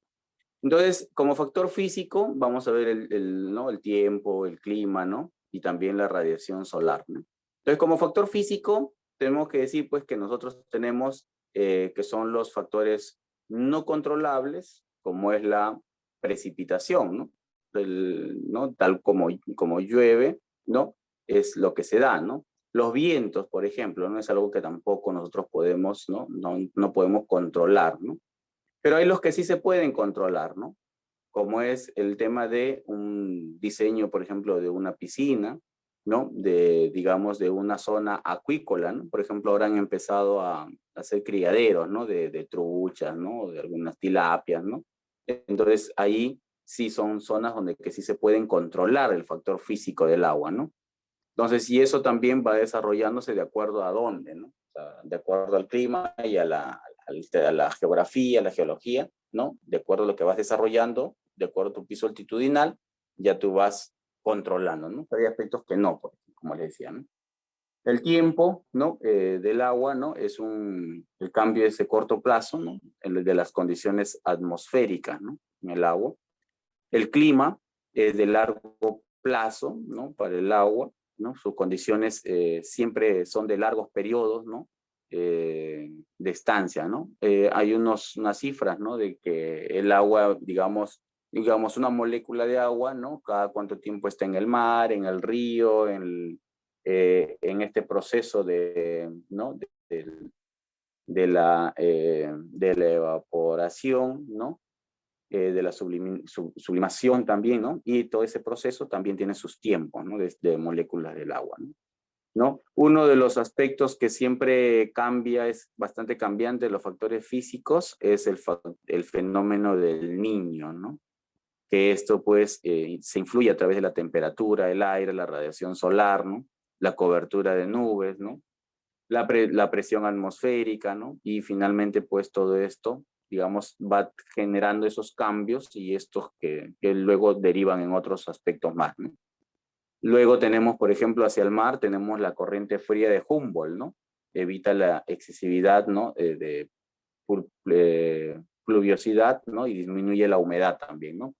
Entonces, como factor físico, vamos a ver ¿no? El tiempo, el clima, ¿no? Y también la radiación solar, ¿no? Entonces, como factor físico, tenemos que decir, pues, que nosotros tenemos que son los factores no controlables, como es la precipitación, ¿no? ¿No? Tal como llueve, ¿no? Es lo que se da, ¿no? Los vientos, por ejemplo, no es algo que tampoco nosotros podemos, ¿no? No podemos controlar, ¿no? Pero hay los que sí se pueden controlar, ¿no? Como es el tema de un diseño, por ejemplo, de una piscina, ¿no? Digamos, de una zona acuícola, ¿no? Por ejemplo, ahora han empezado a hacer criaderos, ¿no? De truchas, ¿no? De algunas tilapias, ¿no? Entonces, ahí sí son zonas donde que sí se pueden controlar el factor físico del agua, ¿no? Entonces, y eso también va desarrollándose de acuerdo a dónde, ¿no? O sea, de acuerdo al clima y a la geografía, a la geología, ¿no? De acuerdo a lo que vas desarrollando, de acuerdo a tu piso altitudinal, ya tú vas controlando, ¿no? Pero hay aspectos que no, como les decía, ¿no? El tiempo, ¿no? Del agua, ¿no? El cambio es de corto plazo, ¿no? El de las condiciones atmosféricas, ¿no? En el agua. El clima es de largo plazo, ¿no? Para el agua, ¿no? Sus condiciones siempre son de largos periodos, ¿no? De estancia, ¿no? Hay unas cifras, ¿no? De que el agua, digamos, una molécula de agua, ¿no? Cada cuánto tiempo está en el mar, en el río, en este proceso ¿no? De la evaporación, ¿no? De la sublimación también, ¿no? Y todo ese proceso también tiene sus tiempos, ¿no? De moléculas del agua, ¿no? Uno de los aspectos que siempre cambia, es bastante cambiante de los factores físicos, es el fenómeno del Niño, ¿no? Que esto pues se influye a través de la temperatura, el aire, la radiación solar, ¿no? La cobertura de nubes, ¿no? La presión atmosférica, ¿no? Y finalmente, pues todo esto, digamos, va generando esos cambios y estos que luego derivan en otros aspectos más, ¿no? Luego tenemos, por ejemplo, hacia el mar, tenemos la corriente fría de Humboldt, ¿no? Evita la excesividad, ¿no? De pluviosidad, ¿no? Y disminuye la humedad también, ¿no?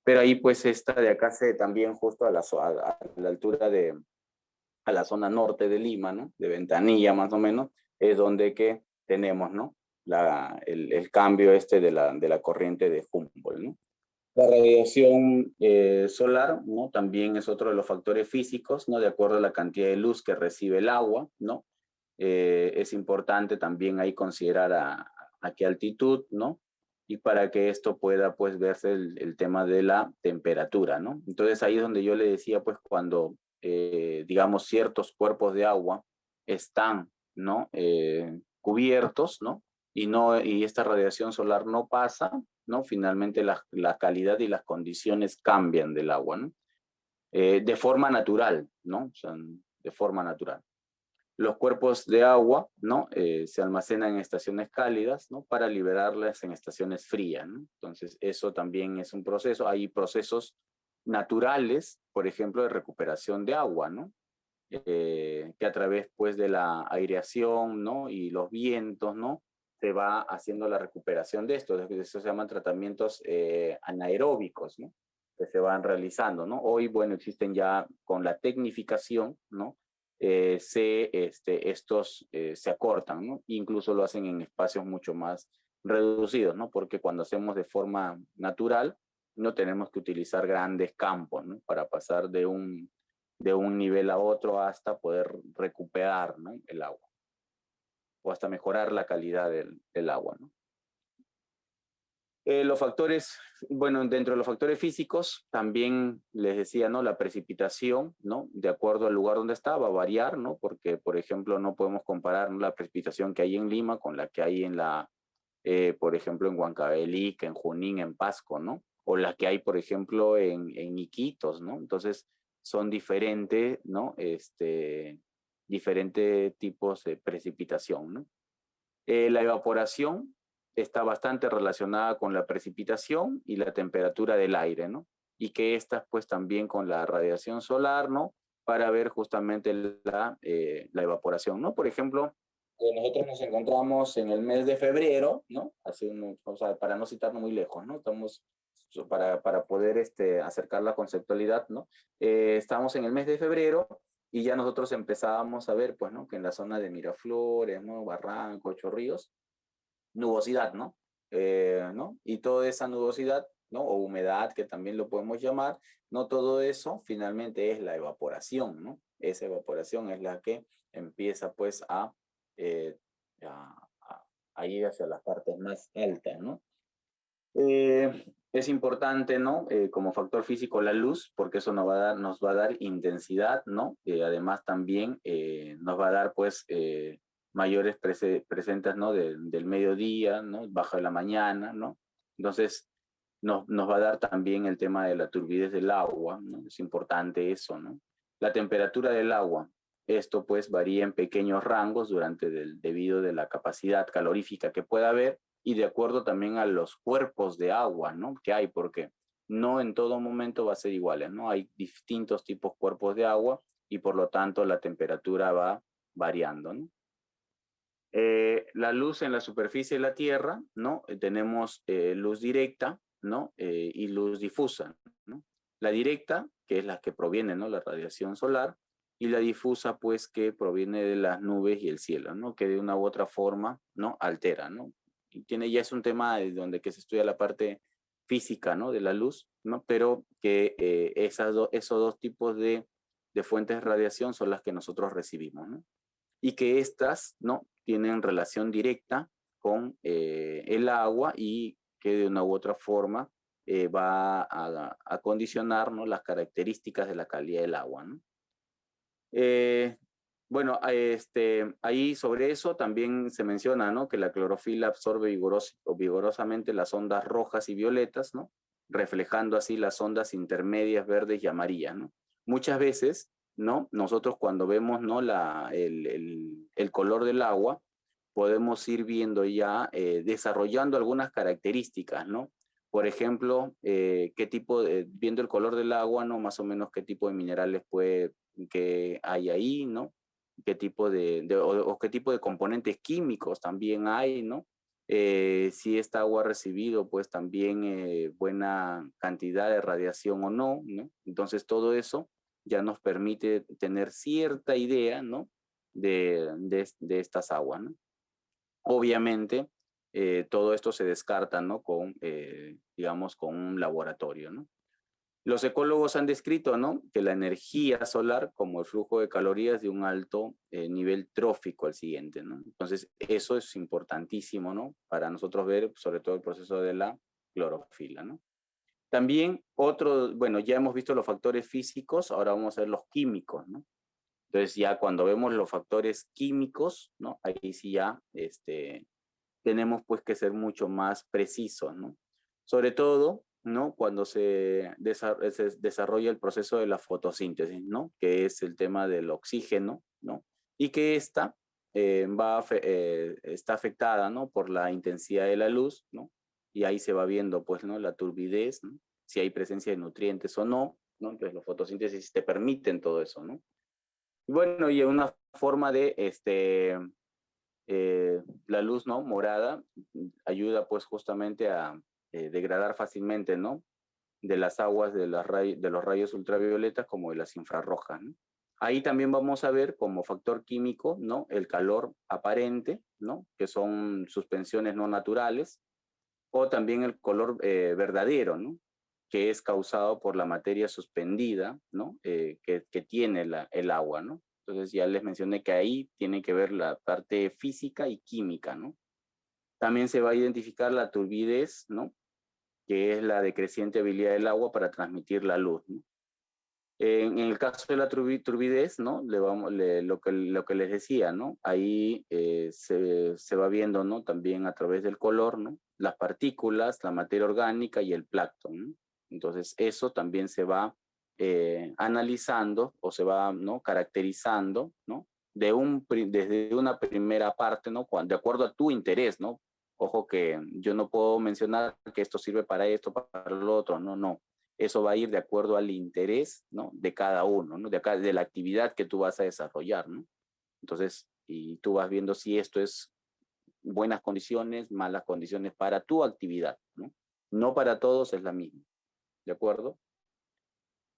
Pero ahí, pues, esta de acá se también justo a la altura a la zona norte de Lima, ¿no? De Ventanilla más o menos, es donde que tenemos, ¿no? el cambio de la corriente de Humboldt, ¿no? La radiación solar, ¿no? También es otro de los factores físicos, ¿no? De acuerdo a la cantidad de luz que recibe el agua, ¿no? Es importante también ahí considerar a qué altitud, ¿no? Y para que esto pueda, pues, verse el tema de la temperatura, ¿no? Entonces ahí es donde yo le decía, pues, cuando, digamos, ciertos cuerpos de agua están, ¿no? Cubiertos, ¿no? Y esta radiación solar no pasa, ¿no? Finalmente la calidad y las condiciones cambian del agua, ¿no? De forma natural, ¿no? O sea, de forma natural. Los cuerpos de agua, ¿no? Se almacenan en estaciones cálidas, ¿no? Para liberarlas en estaciones frías, ¿no? Entonces, eso también es un proceso. Hay procesos naturales, por ejemplo, de recuperación de agua, ¿no? Que a través, pues, de la aireación, ¿no? Y los vientos, ¿no? Se va haciendo la recuperación de esto. Eso se llaman tratamientos anaeróbicos, ¿no? Que se van realizando, ¿no? Hoy, bueno, existen ya con la tecnificación, ¿no? Estos se acortan, ¿no? Incluso lo hacen en espacios mucho más reducidos, ¿no? Porque cuando hacemos de forma natural, no tenemos que utilizar grandes campos, ¿no? Para pasar de un nivel a otro hasta poder recuperar, ¿no? El agua. O hasta mejorar la calidad del agua, ¿no? Los factores, bueno, dentro de los factores físicos, también les decía, ¿no? La precipitación, ¿no? De acuerdo al lugar donde está, va a variar, ¿no? Porque, por ejemplo, no podemos comparar, ¿no? La precipitación que hay en Lima con la que hay por ejemplo, en Huancavelica, en Junín, en Pasco, ¿no? O la que hay, por ejemplo, en Iquitos, ¿no? Entonces, son diferentes, ¿no? Diferentes tipos de precipitación, ¿no? La evaporación está bastante relacionada con la precipitación y la temperatura del aire, ¿no? Y que estas, pues, también con la radiación solar, ¿no? Para ver justamente la evaporación, ¿no? Por ejemplo, nosotros nos encontramos en el mes de febrero, ¿no? O sea, para no citarnos muy lejos, ¿no? Estamos, para poder acercar la conceptualidad, ¿no? Estamos en el mes de febrero y ya nosotros empezábamos a ver, pues, ¿no? Que en la zona de Miraflores, ¿no? Barranco, Chorrillos, nubosidad, ¿no? ¿No? Y toda esa nubosidad, ¿no? O humedad, que también lo podemos llamar, no todo eso finalmente es la evaporación, ¿no? Esa evaporación es la que empieza, pues, eh, a ir hacia las partes más altas, ¿no? Es importante, ¿no? Como factor físico la luz, porque eso nos va a dar intensidad, ¿no? Además también nos va a dar, pues, mayores presentes, ¿no? Del mediodía, ¿no? Bajo de la mañana, ¿no? Entonces, nos va a dar también el tema de la turbidez del agua, ¿no? Es importante eso, ¿no? La temperatura del agua. Esto, pues, varía en pequeños rangos debido de la capacidad calorífica que pueda haber y de acuerdo también a los cuerpos de agua, ¿no? Que hay, porque no en todo momento va a ser igual, ¿no? Hay distintos tipos de cuerpos de agua y por lo tanto la temperatura va variando, ¿no? La luz en la superficie de la Tierra, ¿no? Tenemos luz directa, ¿no? Y luz difusa, ¿no? La directa, que es la que proviene, ¿no? La radiación solar, y la difusa, pues, que proviene de las nubes y el cielo, ¿no? Que de una u otra forma, ¿no? Altera, ¿no? Y ya es un tema donde que se estudia la parte física, ¿no? De la luz, ¿no? Pero que esos dos tipos de fuentes de radiación son las que nosotros recibimos, ¿no? Y que estas, ¿no? Tienen relación directa con el agua y que de una u otra forma va a condicionar, ¿no? Las características de la calidad del agua, ¿no? Bueno, ahí sobre eso también se menciona, ¿no? Que la clorofila absorbe vigorosamente las ondas rojas y violetas, ¿no? Reflejando así las ondas intermedias verdes y amarillas, ¿no? Muchas veces, ¿no? Nosotros cuando vemos, ¿no? El color del agua, podemos ir viendo ya, desarrollando algunas características, ¿no? Por ejemplo, viendo el color del agua, ¿no? Más o menos qué tipo de minerales que hay ahí, ¿no? Qué tipo o qué tipo de componentes químicos también hay, ¿no? Si esta agua ha recibido, pues también buena cantidad de radiación o no, ¿no? Entonces todo eso ya nos permite tener cierta idea, ¿no? De estas aguas, ¿no? Obviamente, todo esto se descarta, ¿no? Con, digamos, con un laboratorio, ¿no? Los ecólogos han descrito, ¿no?, que la energía solar como el flujo de calorías de un alto nivel trófico al siguiente, ¿no? Entonces, eso es importantísimo, ¿no?, para nosotros ver sobre todo el proceso de la clorofila, ¿no? También bueno, ya hemos visto los factores físicos, ahora vamos a ver los químicos, ¿no? Entonces, ya cuando vemos los factores químicos, ¿no?, ahí sí ya tenemos pues que ser mucho más precisos, ¿no? Sobre todo, ¿no?, cuando se desarrolla el proceso de la fotosíntesis, ¿no?, que es el tema del oxígeno, ¿no? Y que esta está afectada, ¿no?, por la intensidad de la luz, ¿no? Y ahí se va viendo, pues, ¿no?, la turbidez, ¿no?, si hay presencia de nutrientes o no, ¿no? Entonces, la fotosíntesis te permiten todo eso, ¿no? Y bueno, y una forma de la luz, ¿no?, morada ayuda pues justamente a degradar fácilmente, ¿no?, de las aguas de los rayos ultravioletas como de las infrarrojas, ¿no? Ahí también vamos a ver como factor químico, ¿no?, el calor aparente, ¿no?, que son suspensiones no naturales, o también el color verdadero, ¿no?, que es causado por la materia suspendida, ¿no?, que tiene el agua, ¿no? Entonces ya les mencioné que ahí tiene que ver la parte física y química, ¿no? También se va a identificar la turbidez, ¿no?, que es la decreciente habilidad del agua para transmitir la luz, ¿no? En el caso de la turbidez, ¿no?, lo que les decía, ¿no?, ahí se va viendo, ¿no?, también a través del color, ¿no?, las partículas, la materia orgánica y el plancton, ¿no? Entonces eso también se va analizando o se va, ¿no?, caracterizando, ¿no?, desde una primera parte, ¿no?, de acuerdo a tu interés, ¿no? Ojo que yo no puedo mencionar que esto sirve para esto, para lo otro, no, no. Eso va a ir de acuerdo al interés, ¿no?, de cada uno, ¿no?, de la actividad que tú vas a desarrollar, ¿no? Entonces, y tú vas viendo si esto es buenas condiciones, malas condiciones para tu actividad, ¿no? No para todos es la misma, ¿de acuerdo?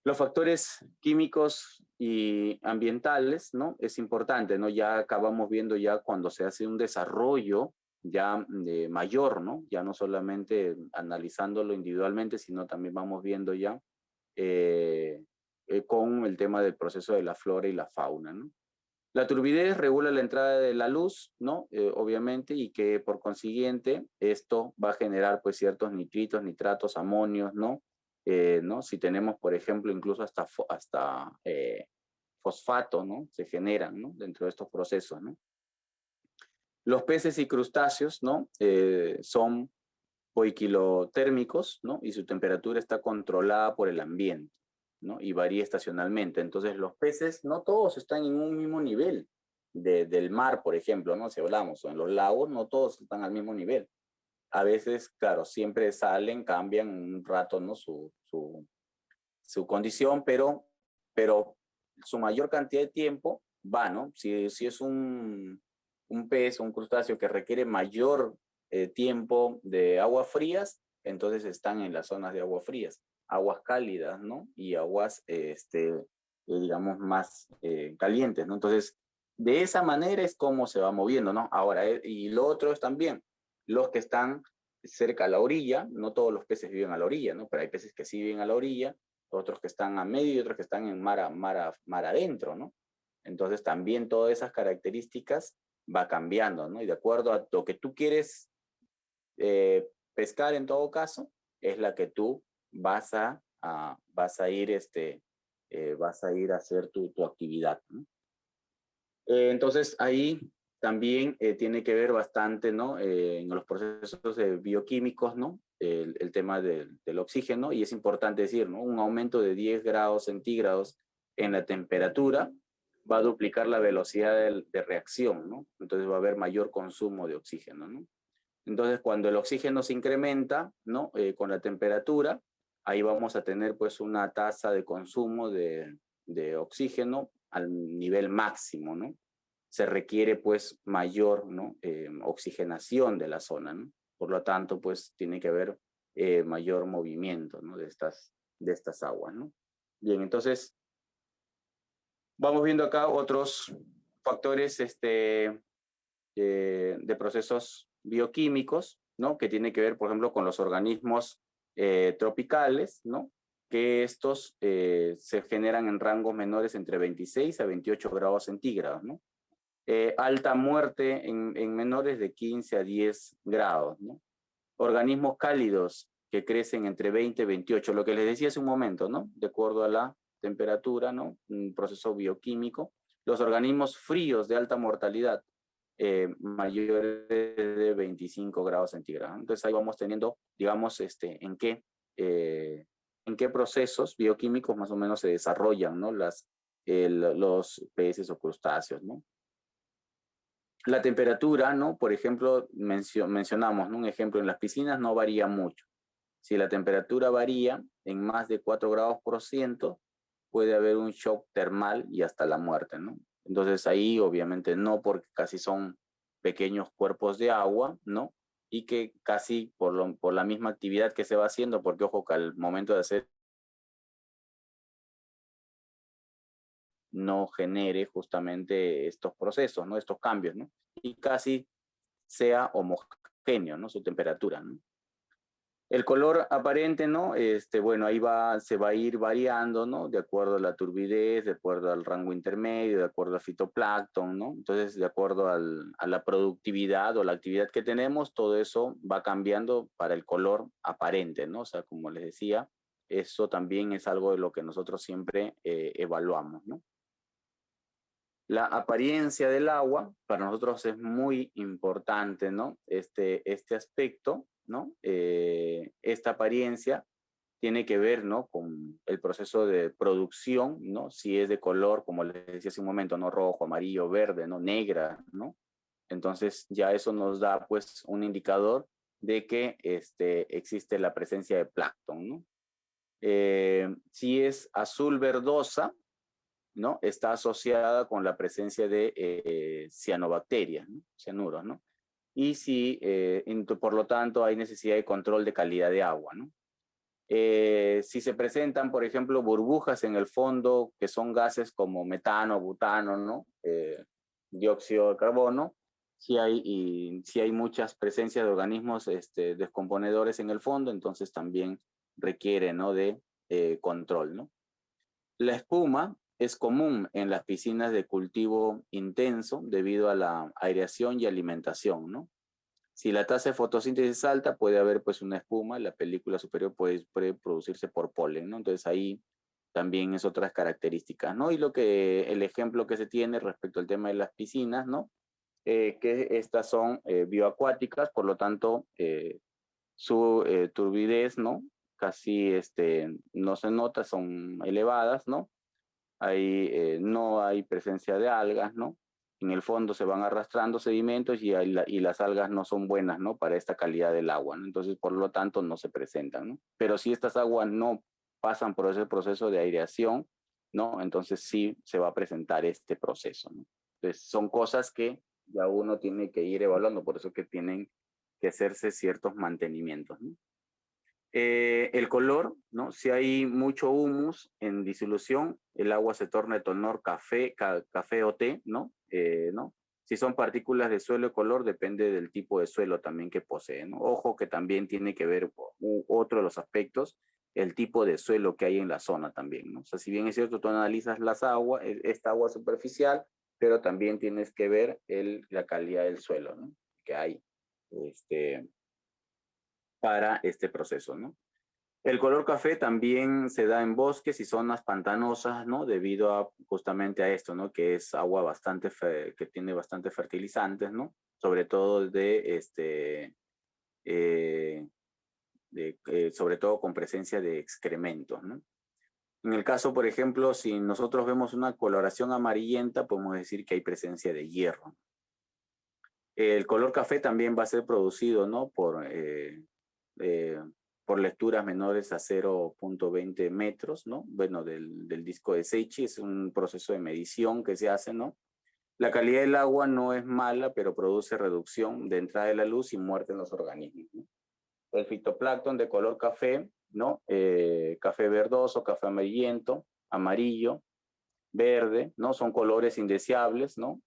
Los factores químicos y ambientales, ¿no?, es importante, ¿no? Ya acabamos viendo ya cuando se hace un desarrollo ya mayor, ¿no? Ya no solamente analizándolo individualmente, sino también vamos viendo ya con el tema del proceso de la flora y la fauna, ¿no? La turbidez regula la entrada de la luz, ¿no? Obviamente, y que por consiguiente esto va a generar pues ciertos nitritos, nitratos, amonios, ¿no? ¿No? Si tenemos, por ejemplo, incluso hasta fosfato, ¿no?, se generan, ¿no?, dentro de estos procesos, ¿no? Los peces y crustáceos, ¿no?, son poiquilotérmicos, ¿no?, y su temperatura está controlada por el ambiente, ¿no?, y varía estacionalmente. Entonces, los peces no todos están en un mismo nivel del mar, por ejemplo, ¿no? Si hablamos, o en los lagos, no todos están al mismo nivel. A veces, claro, siempre salen, cambian un rato, ¿no?, su condición, pero su mayor cantidad de tiempo va, ¿no? Si es un pez o un crustáceo que requiere mayor tiempo de aguas frías, entonces están en las zonas de aguas frías, aguas cálidas, ¿no? Y aguas, digamos, más calientes, ¿no? Entonces, de esa manera es como se va moviendo, ¿no? Ahora, y lo otro es también los que están cerca a la orilla, no todos los peces viven a la orilla, ¿no? Pero hay peces que sí viven a la orilla, otros que están a medio y otros que están en mar adentro, ¿no? Entonces también todas esas características va cambiando, ¿no? Y de acuerdo a lo que tú quieres pescar en todo caso, es la que tú vas a ir, vas a ir a hacer tu actividad, ¿no? Entonces ahí también tiene que ver bastante, ¿no? En los procesos bioquímicos, ¿no? El tema del oxígeno, y es importante decir, ¿no?, un aumento de 10 grados centígrados en la temperatura va a duplicar la velocidad de reacción, ¿no? Entonces va a haber mayor consumo de oxígeno, ¿no? Entonces cuando el oxígeno se incrementa, ¿no?, con la temperatura, ahí vamos a tener pues una tasa de consumo de oxígeno al nivel máximo, ¿no? Se requiere pues mayor, ¿no?, oxigenación de la zona, ¿no? Por lo tanto, pues tiene que haber mayor movimiento, ¿no?, de estas aguas, ¿no? Bien, entonces vamos viendo acá otros factores de procesos bioquímicos, ¿no? Que tiene que ver, por ejemplo, con los organismos tropicales, ¿no? Que estos se generan en rangos menores entre 26 a 28 grados centígrados, ¿no? Alta muerte en menores de 15 a 10 grados, ¿no? Organismos cálidos que crecen entre 20 y 28, lo que les decía hace un momento, ¿no? De acuerdo a la temperatura, ¿no? Un proceso bioquímico. Los organismos fríos de alta mortalidad, mayores de 25 grados centígrados. Entonces ahí vamos teniendo, digamos, en qué procesos bioquímicos más o menos se desarrollan, ¿no? Los peces o crustáceos, ¿no? La temperatura, ¿no? Por ejemplo, mencionamos, ¿no? Un ejemplo, en las piscinas no varía mucho. Si la temperatura varía en más de 4 grados por ciento, puede haber un shock termal y hasta la muerte, ¿no? Entonces ahí obviamente no, porque casi son pequeños cuerpos de agua, ¿no? Y que casi por la misma actividad que se va haciendo, porque ojo que al momento de hacer no genere justamente estos procesos, ¿no? Estos cambios, ¿no? Y casi sea homogéneo, ¿no? Su temperatura, ¿no? El color aparente, ¿no? Bueno, ahí se va a ir variando, ¿no? De acuerdo a la turbidez, de acuerdo al rango intermedio, de acuerdo al fitoplancton, ¿no? Entonces, de acuerdo a la productividad o la actividad que tenemos, todo eso va cambiando para el color aparente, ¿no? O sea, como les decía, eso también es algo de lo que nosotros siempre evaluamos, ¿no? La apariencia del agua para nosotros es muy importante, ¿no? Este aspecto, ¿no? Esta apariencia tiene que ver, ¿no? Con el proceso de producción, ¿no? Si es de color, como les decía hace un momento, ¿no? Rojo, amarillo, verde, ¿no? Negra, ¿no? Entonces ya eso nos da, pues, un indicador de que existe la presencia de plancton, ¿no? Si es azul verdosa, ¿no? Está asociada con la presencia de cianobacterias, ¿no? Cianuros, ¿no? Y si, por lo tanto, hay necesidad de control de calidad de agua, ¿no? Si se presentan, por ejemplo, burbujas en el fondo, que son gases como metano, butano, ¿no? Dióxido de carbono, si hay muchas presencias de organismos descomponedores en el fondo, entonces también requiere, ¿no? De control, ¿no? La espuma es común en las piscinas de cultivo intenso debido a la aireación y alimentación, ¿no? Si la tasa de fotosíntesis es alta, puede haber pues una espuma, la película superior puede producirse por polen, ¿no? Entonces ahí también es otras características, ¿no? Y el ejemplo que se tiene respecto al tema de las piscinas, ¿no? Que estas son bioacuáticas, por lo tanto, su turbidez, ¿no? Casi no se nota, son elevadas, ¿no? Ahí no hay presencia de algas, ¿no? En el fondo se van arrastrando sedimentos y las algas no son buenas, ¿no? Para esta calidad del agua, ¿no? Entonces, por lo tanto, no se presentan, ¿no? Pero si estas aguas no pasan por ese proceso de aireación, ¿no? Entonces sí se va a presentar este proceso, ¿no? Entonces, son cosas que ya uno tiene que ir evaluando, por eso que tienen que hacerse ciertos mantenimientos, ¿no? El color, ¿no? Si hay mucho humus en disolución, el agua se torna de color café o té, ¿no? ¿No? Si son partículas de suelo, el color depende del tipo de suelo también que posee, ¿no? Ojo que también tiene que ver otro de los aspectos, el tipo de suelo que hay en la zona también, ¿no? O sea, si bien es cierto, tú analizas esta agua superficial, pero también tienes que ver la calidad del suelo, ¿no? Que hay, para este proceso, ¿no? El color café también se da en bosques y zonas pantanosas, ¿no? Debido justamente a esto, ¿no? Que es agua que tiene bastante fertilizantes, ¿no? Sobre todo sobre todo con presencia de excrementos, ¿no? En el caso, por ejemplo, si nosotros vemos una coloración amarillenta, podemos decir que hay presencia de hierro. El color café también va a ser producido, ¿no? Por lecturas menores a 0.20 metros, ¿no? Bueno, del disco de Seichi, es un proceso de medición que se hace, ¿no? La calidad del agua no es mala, pero produce reducción de entrada de la luz y muerte en los organismos, ¿no? El fitoplancton de color café, ¿no? Café verdoso, café amarillento, amarillo, verde, ¿no? Son colores indeseables, ¿no?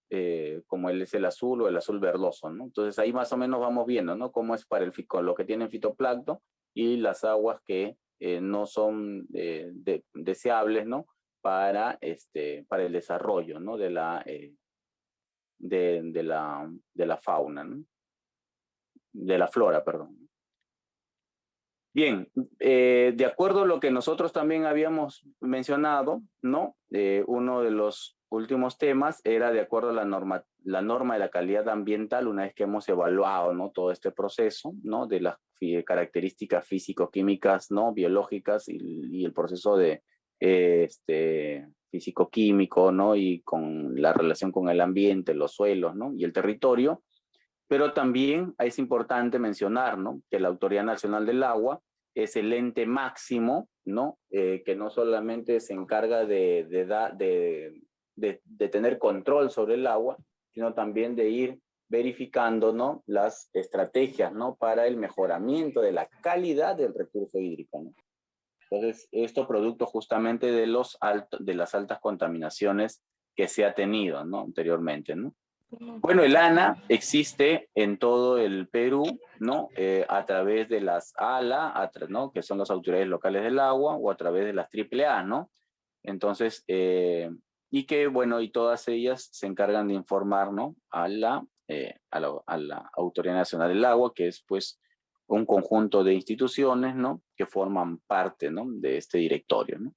Como es el azul o el azul verdoso, ¿no? Entonces ahí más o menos vamos viendo, ¿no? Cómo es para lo que tienen fitoplancton y las aguas que no son deseables, ¿no? Para el desarrollo, ¿no? De la fauna, ¿no? De la flora, perdón. Bien, de acuerdo a lo que nosotros también habíamos mencionado, ¿no? Uno de los últimos temas era de acuerdo a la norma de la calidad ambiental, una vez que hemos evaluado, ¿no? Todo este proceso, ¿no? De las características físico-químicas, ¿no? Biológicas y el proceso de físico-químico, ¿no? Y con la relación con el ambiente, los suelos, ¿no? Y el territorio. Pero también es importante mencionar, ¿no? Que la Autoridad Nacional del Agua es el ente máximo, ¿no? Que no solamente se encarga de tener control sobre el agua, sino también de ir verificando, ¿no? Las estrategias, ¿no? Para el mejoramiento de la calidad del recurso hídrico, ¿no? Entonces, esto producto justamente de las altas contaminaciones que se ha tenido, ¿no? Anteriormente, ¿no? Bueno, el ANA existe en todo el Perú, ¿no? A través de las ALA, ¿no? Que son las autoridades locales del agua, o a través de las AAA, ¿no? Entonces, y que, bueno, y todas ellas se encargan de informar, ¿no? A la Autoridad Nacional del Agua, que es, pues, un conjunto de instituciones, ¿no? Que forman parte, ¿no? De este directorio, ¿no?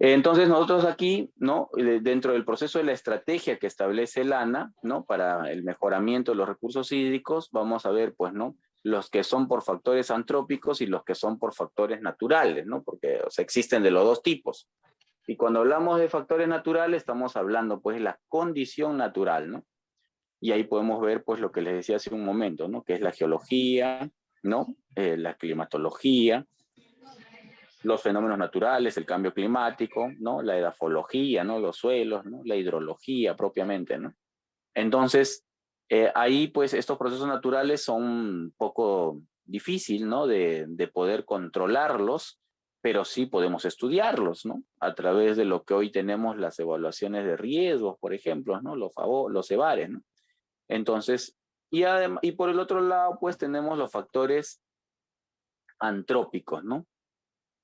Entonces nosotros aquí, ¿no? Dentro del proceso de la estrategia que establece el ANA, ¿no? Para el mejoramiento de los recursos hídricos, vamos a ver, pues, ¿no? Los que son por factores antrópicos y los que son por factores naturales, ¿no? Porque, o sea, existen de los dos tipos. Y cuando hablamos de factores naturales, estamos hablando, pues, de la condición natural, ¿no? Y ahí podemos ver, pues, lo que les decía hace un momento, ¿no? Que es la geología, ¿no? La climatología, los fenómenos naturales, el cambio climático, ¿no? La edafología, ¿no? Los suelos, ¿no? La hidrología propiamente, ¿no? Entonces, ahí pues estos procesos naturales son un poco difícil, ¿no? De poder controlarlos, pero sí podemos estudiarlos, ¿no? A través de lo que hoy tenemos las evaluaciones de riesgos, por ejemplo, ¿no? Los EVARES, ¿no? Entonces, y por el otro lado, pues tenemos los factores antrópicos, ¿no?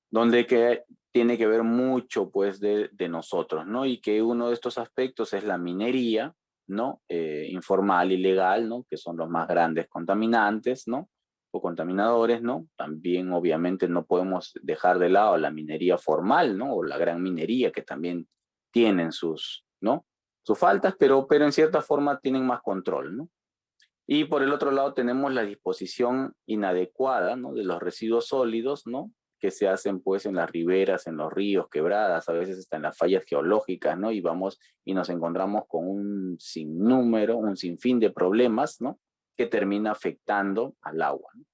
Donde que tiene que ver mucho, pues, de nosotros, ¿no? Y que uno de estos aspectos es la minería, ¿no? Informal y legal, ¿no? Que son los más grandes contaminantes, ¿no? O contaminadores, ¿no? También, obviamente, no podemos dejar de lado la minería formal, ¿no? O la gran minería, que también tienen ¿no? Sus faltas, pero en cierta forma tienen más control, ¿no? Y por el otro lado tenemos la disposición inadecuada, ¿no? De los residuos sólidos, ¿no? Que se hacen pues en las riberas, en los ríos, quebradas, a veces hasta en las fallas geológicas, ¿no? Y vamos y nos encontramos con un sinnúmero, un sinfín de problemas, ¿no? Que termina afectando al agua, ¿no?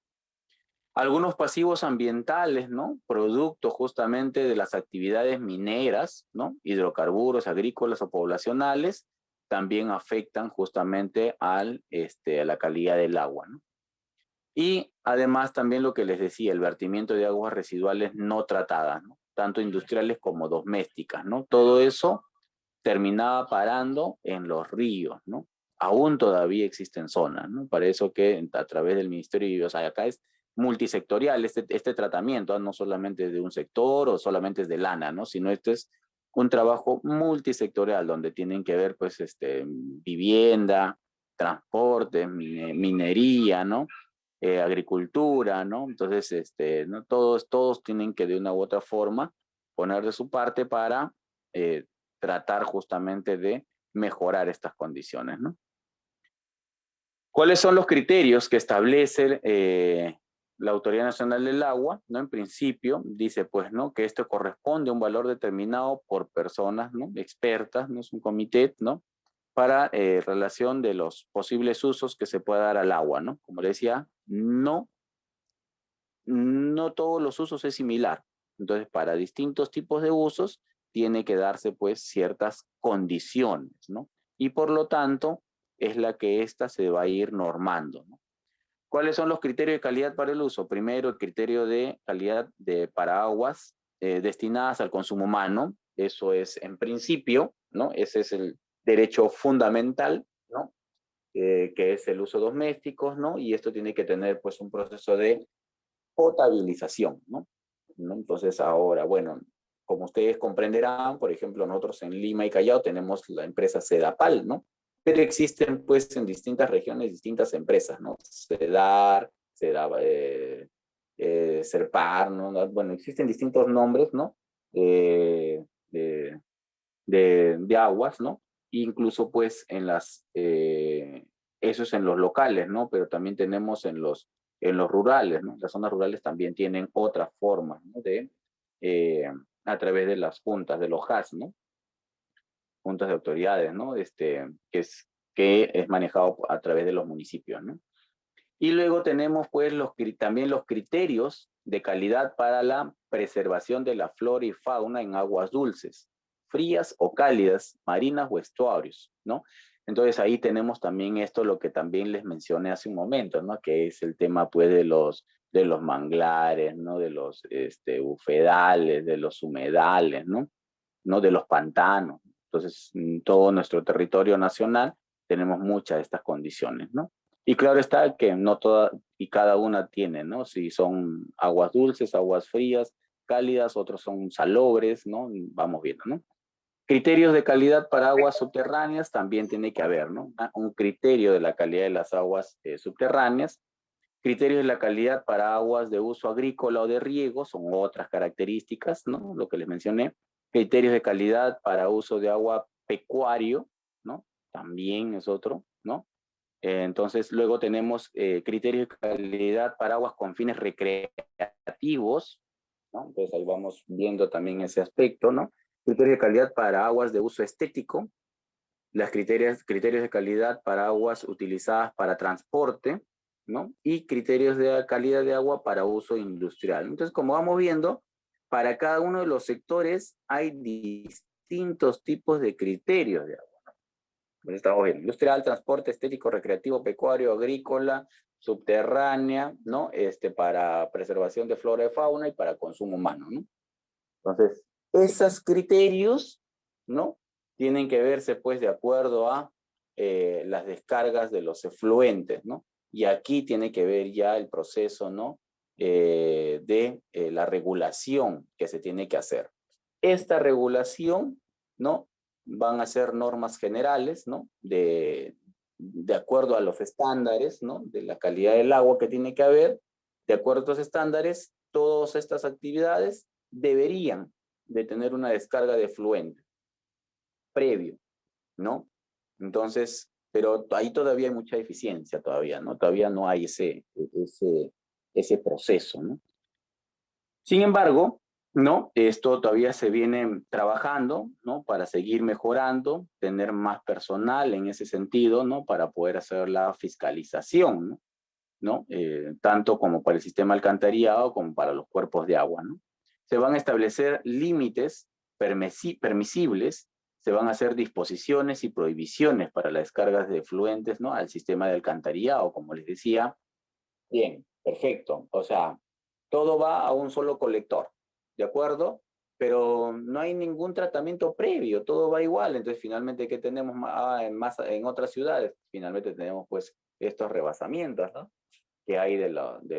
Algunos pasivos ambientales, ¿no? Producto justamente de las actividades mineras, ¿no? Hidrocarburos agrícolas o poblacionales, también afectan justamente a la calidad del agua, ¿no? Y además también lo que les decía, el vertimiento de aguas residuales no tratadas, ¿no? Tanto industriales como domésticas, ¿no? Todo eso terminaba parando en los ríos, ¿no? Aún todavía existen zonas, ¿no? Para eso que a través del Ministerio, o sea, acá es multisectorial este tratamiento, ¿no? No solamente de un sector o solamente es del ANA, ¿no? Sino este es un trabajo multisectorial donde tienen que ver, pues, vivienda, transporte, minería, ¿no? Agricultura, ¿no? Entonces, ¿no? Todos tienen que de una u otra forma poner de su parte para tratar justamente de mejorar estas condiciones, ¿no? ¿Cuáles son los criterios que establece la Autoridad Nacional del Agua? ¿No? En principio, dice pues, ¿no? Que esto corresponde a un valor determinado por personas, ¿no? Expertas, ¿no? Es un comité, ¿no? Para relación de los posibles usos que se pueda dar al agua, ¿no? Como le decía, no todos los usos es similar. Entonces, para distintos tipos de usos, tiene que darse pues ciertas condiciones, ¿no? Y por lo tanto, es la que ésta se va a ir normando, ¿no? ¿Cuáles son los criterios de calidad para el uso? Primero, el criterio de calidad para aguas destinadas al consumo humano, Eso es en principio, ¿no? Ese es el derecho fundamental, ¿no? Que es el uso doméstico, ¿no? Y esto tiene que tener pues un proceso de potabilización, ¿no? Entonces ahora, bueno, como ustedes comprenderán, por ejemplo, nosotros en Lima y Callao tenemos la empresa Sedapal, ¿no? Pero existen pues en distintas regiones distintas empresas, ¿no? Sedar, Serpar, ¿no? Bueno, existen distintos nombres, ¿no? Eh, de, de aguas, ¿no? Incluso pues en eso es en los locales, ¿no? Pero también tenemos en los rurales, ¿no? Las zonas rurales también tienen otras formas, ¿no? Eh, a través de las juntas, de los JAS, ¿no? Juntas de autoridades, ¿no? Que es manejado a través de los municipios, ¿no? Y luego tenemos pues también los criterios de calidad para la preservación de la flora y fauna en aguas dulces, frías o cálidas, marinas o estuarios, ¿no? Entonces ahí tenemos también esto, lo que también les mencioné hace un momento, ¿no? Que es el tema pues de los manglares, ¿no? De los bufedales, de los humedales, ¿no? ¿No? De los pantanos. Entonces, en todo nuestro territorio nacional tenemos muchas de estas condiciones, ¿no? Y claro está que no toda y cada una tiene, ¿no? Si son aguas dulces, aguas frías, cálidas, otros son salobres, ¿no? Vamos viendo, ¿no? Criterios de calidad para aguas subterráneas también tiene que haber, ¿no? Un criterio de la calidad de las aguas subterráneas. Criterios de la calidad para aguas de uso agrícola o de riego son otras características, ¿no? Lo que les mencioné. Criterios de calidad para uso de agua pecuario, ¿no? También es otro, ¿no? Entonces, luego tenemos criterios de calidad para aguas con fines recreativos, ¿no? Entonces, ahí vamos viendo también ese aspecto, ¿no? Criterios de calidad para aguas de uso estético, criterios de calidad para aguas utilizadas para transporte, ¿no? Y criterios de calidad de agua para uso industrial. Entonces, como vamos viendo, para cada uno de los sectores hay distintos tipos de criterios de agua. Pues estamos viendo industrial, transporte, estético, recreativo, pecuario, agrícola, subterránea, ¿no? Para preservación de flora y fauna y para consumo humano, ¿no? Entonces, esos criterios, ¿no? Tienen que verse, pues, de acuerdo a las descargas de los efluentes, ¿no? Y aquí tiene que ver ya el proceso, ¿no? De la regulación que se tiene que hacer. Esta regulación, ¿no? Van a ser normas generales, ¿no? De acuerdo a los estándares, ¿no? De la calidad del agua que tiene que haber. De acuerdo a estos estándares, todas estas actividades deberían de tener una descarga de efluente previo, ¿no? Entonces, pero ahí todavía hay mucha eficiencia todavía, ¿no? Todavía no hay ese proceso, ¿no? Sin embargo, ¿no? Esto todavía se viene trabajando, ¿no? Para seguir mejorando, tener más personal en ese sentido, ¿no? Para poder hacer la fiscalización, ¿no? ¿No? Tanto como para el sistema alcantarillado como para los cuerpos de agua, ¿no? Se van a establecer límites permisibles, se van a hacer disposiciones y prohibiciones para las descargas de efluentes, ¿no? Al sistema de alcantarillado, como les decía. Bien, perfecto. O sea, todo va a un solo colector, ¿de acuerdo? Pero no hay ningún tratamiento previo, todo va igual. Entonces, finalmente, ¿qué tenemos en otras ciudades? Finalmente tenemos, pues, estos rebasamientos, ¿no? Que hay de los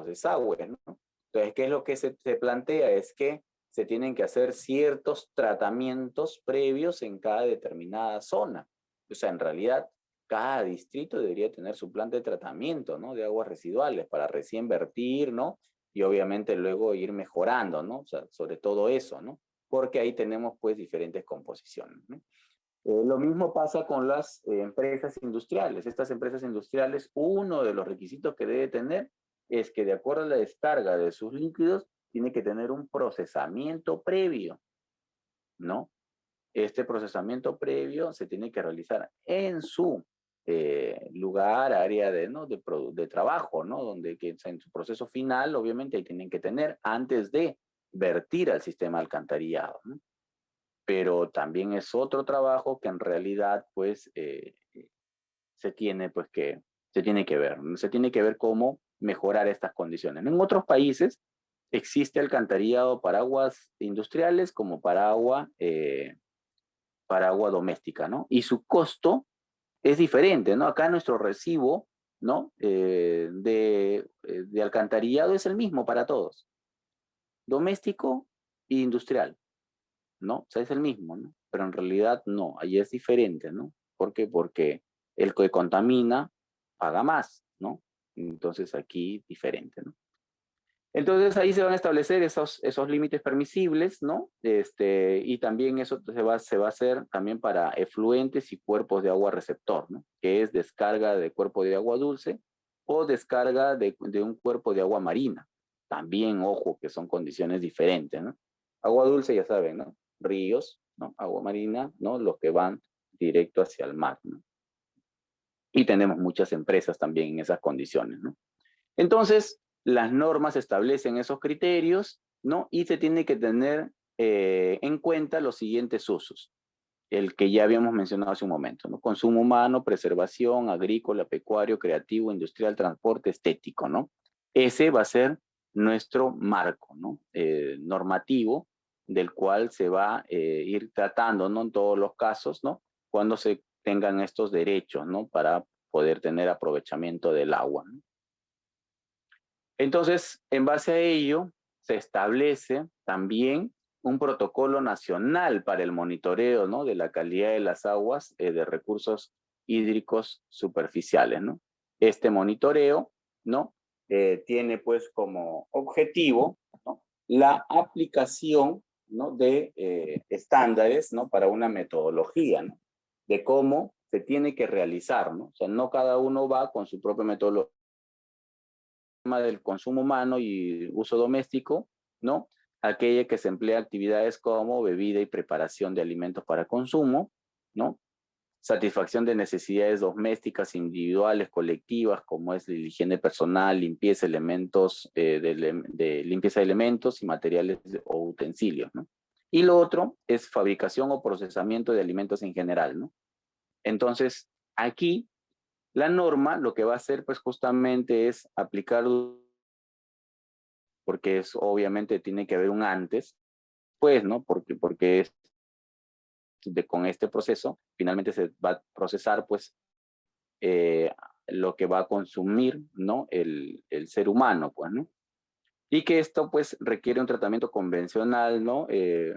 desagües, ¿no? Entonces, ¿qué es lo que se plantea? Es que se tienen que hacer ciertos tratamientos previos en cada determinada zona. O sea, en realidad, cada distrito debería tener su plan de tratamiento, ¿no? De aguas residuales para recién vertir, ¿no? Y obviamente luego ir mejorando, ¿no? O sea, sobre todo eso, ¿no? Porque ahí tenemos, pues, diferentes composiciones, ¿no? Lo mismo pasa con las empresas industriales. Estas empresas industriales, uno de los requisitos que debe tener es que de acuerdo a la descarga de sus líquidos, tiene que tener un procesamiento previo, ¿no? Este procesamiento previo se tiene que realizar en su lugar, área ¿no? de trabajo, ¿no? Donde que en su proceso final, obviamente, ahí tienen que tener antes de vertir al sistema alcantarillado, ¿no? Pero también es otro trabajo que en realidad pues se tiene pues se tiene que ver, ¿no? Se tiene que ver cómo mejorar estas condiciones. En otros países existe alcantarillado para aguas industriales como para agua doméstica, ¿no? Y su costo es diferente, ¿no? Acá nuestro recibo, ¿no? De alcantarillado es el mismo para todos, doméstico e industrial, ¿no? O sea, es el mismo, ¿no? Pero en realidad no, ahí es diferente, ¿no? ¿Por qué? Porque el que contamina paga más, ¿no? Entonces aquí diferente, ¿no? Entonces ahí se van a establecer esos límites permisibles, ¿no? Y también eso se va a hacer también para efluentes y cuerpos de agua receptor, ¿no? Que es descarga de cuerpo de agua dulce o descarga de un cuerpo de agua marina. También, ojo, que son condiciones diferentes, ¿no? Agua dulce, ya saben, ¿no? Ríos, ¿no? Agua marina, ¿no? Los que van directo hacia el mar, ¿no? Y tenemos muchas empresas también en esas condiciones, ¿no? Entonces, las normas establecen esos criterios, ¿no? Y se tiene que tener en cuenta los siguientes usos, el que ya habíamos mencionado hace un momento, ¿no? Consumo humano, preservación, agrícola, pecuario, creativo, industrial, transporte, estético, ¿no? Ese va a ser nuestro marco, ¿no? Normativo, del cual se va a ir tratando, ¿no? En todos los casos, ¿no? Cuando se tengan estos derechos, ¿no? Para poder tener aprovechamiento del agua, ¿no? Entonces, en base a ello, se establece también un protocolo nacional para el monitoreo, ¿no? De la calidad de las aguas de recursos hídricos superficiales, ¿no? Este monitoreo, ¿no? Tiene pues como objetivo, ¿no? La aplicación, ¿no? De estándares, ¿no? Para una metodología, ¿no? De cómo se tiene que realizar, ¿no? O sea, no cada uno va con su propia metodología del consumo humano y uso doméstico, ¿no? Aquella que se emplea actividades como bebida y preparación de alimentos para consumo, ¿no? Satisfacción de necesidades domésticas individuales, colectivas, como es la higiene personal, limpieza, elementos, de limpieza de elementos y materiales o utensilios, ¿no? Y lo otro es fabricación o procesamiento de alimentos en general, ¿no? Entonces, aquí la norma lo que va a hacer, pues justamente es aplicar, porque es obviamente tiene que haber un antes, pues, ¿no? Porque es con este proceso finalmente se va a procesar, pues, eh, lo que va a consumir, ¿no? El ser humano, pues, ¿no? Y que esto, pues, requiere un tratamiento convencional, ¿no?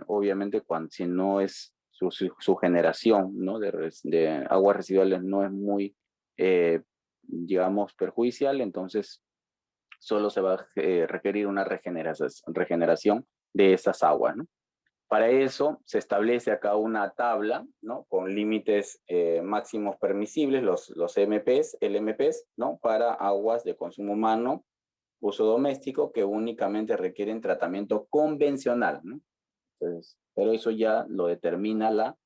Obviamente, si no es su generación, ¿no? De aguas residuales no es muy, digamos, perjudicial, entonces solo se va a requerir una regeneración de esas aguas, ¿no? Para eso se establece acá una tabla, ¿no? Con límites máximos permisibles, los MPs, LMPs, ¿no? Para aguas de consumo humano, uso doméstico, que únicamente requieren tratamiento convencional, ¿no? Entonces, pero eso ya lo determina la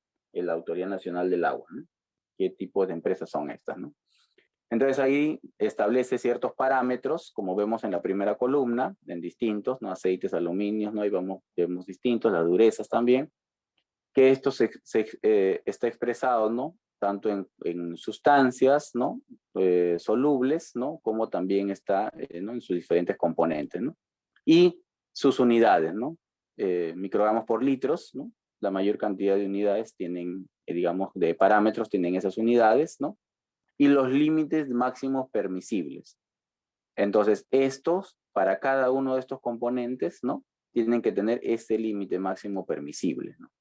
Autoridad Nacional del Agua, ¿no? ¿Qué tipo de empresas son estas, ¿no? Entonces ahí establece ciertos parámetros, como vemos en la primera columna, en distintos, ¿no? Aceites, aluminios, ¿no? Y vemos distintos, las durezas también, que esto está expresado, ¿no? Tanto en sustancias, ¿no? Solubles, ¿no? Como también está, ¿no? En sus diferentes componentes, ¿no? Y sus unidades, ¿no? Microgramos por litros, ¿no? La mayor cantidad de unidades tienen, digamos, de parámetros tienen esas unidades, ¿no? Y los límites máximos permisibles. Entonces, estos, para cada uno de estos componentes, ¿no? Tienen que tener este límite máximo permisible, ¿no?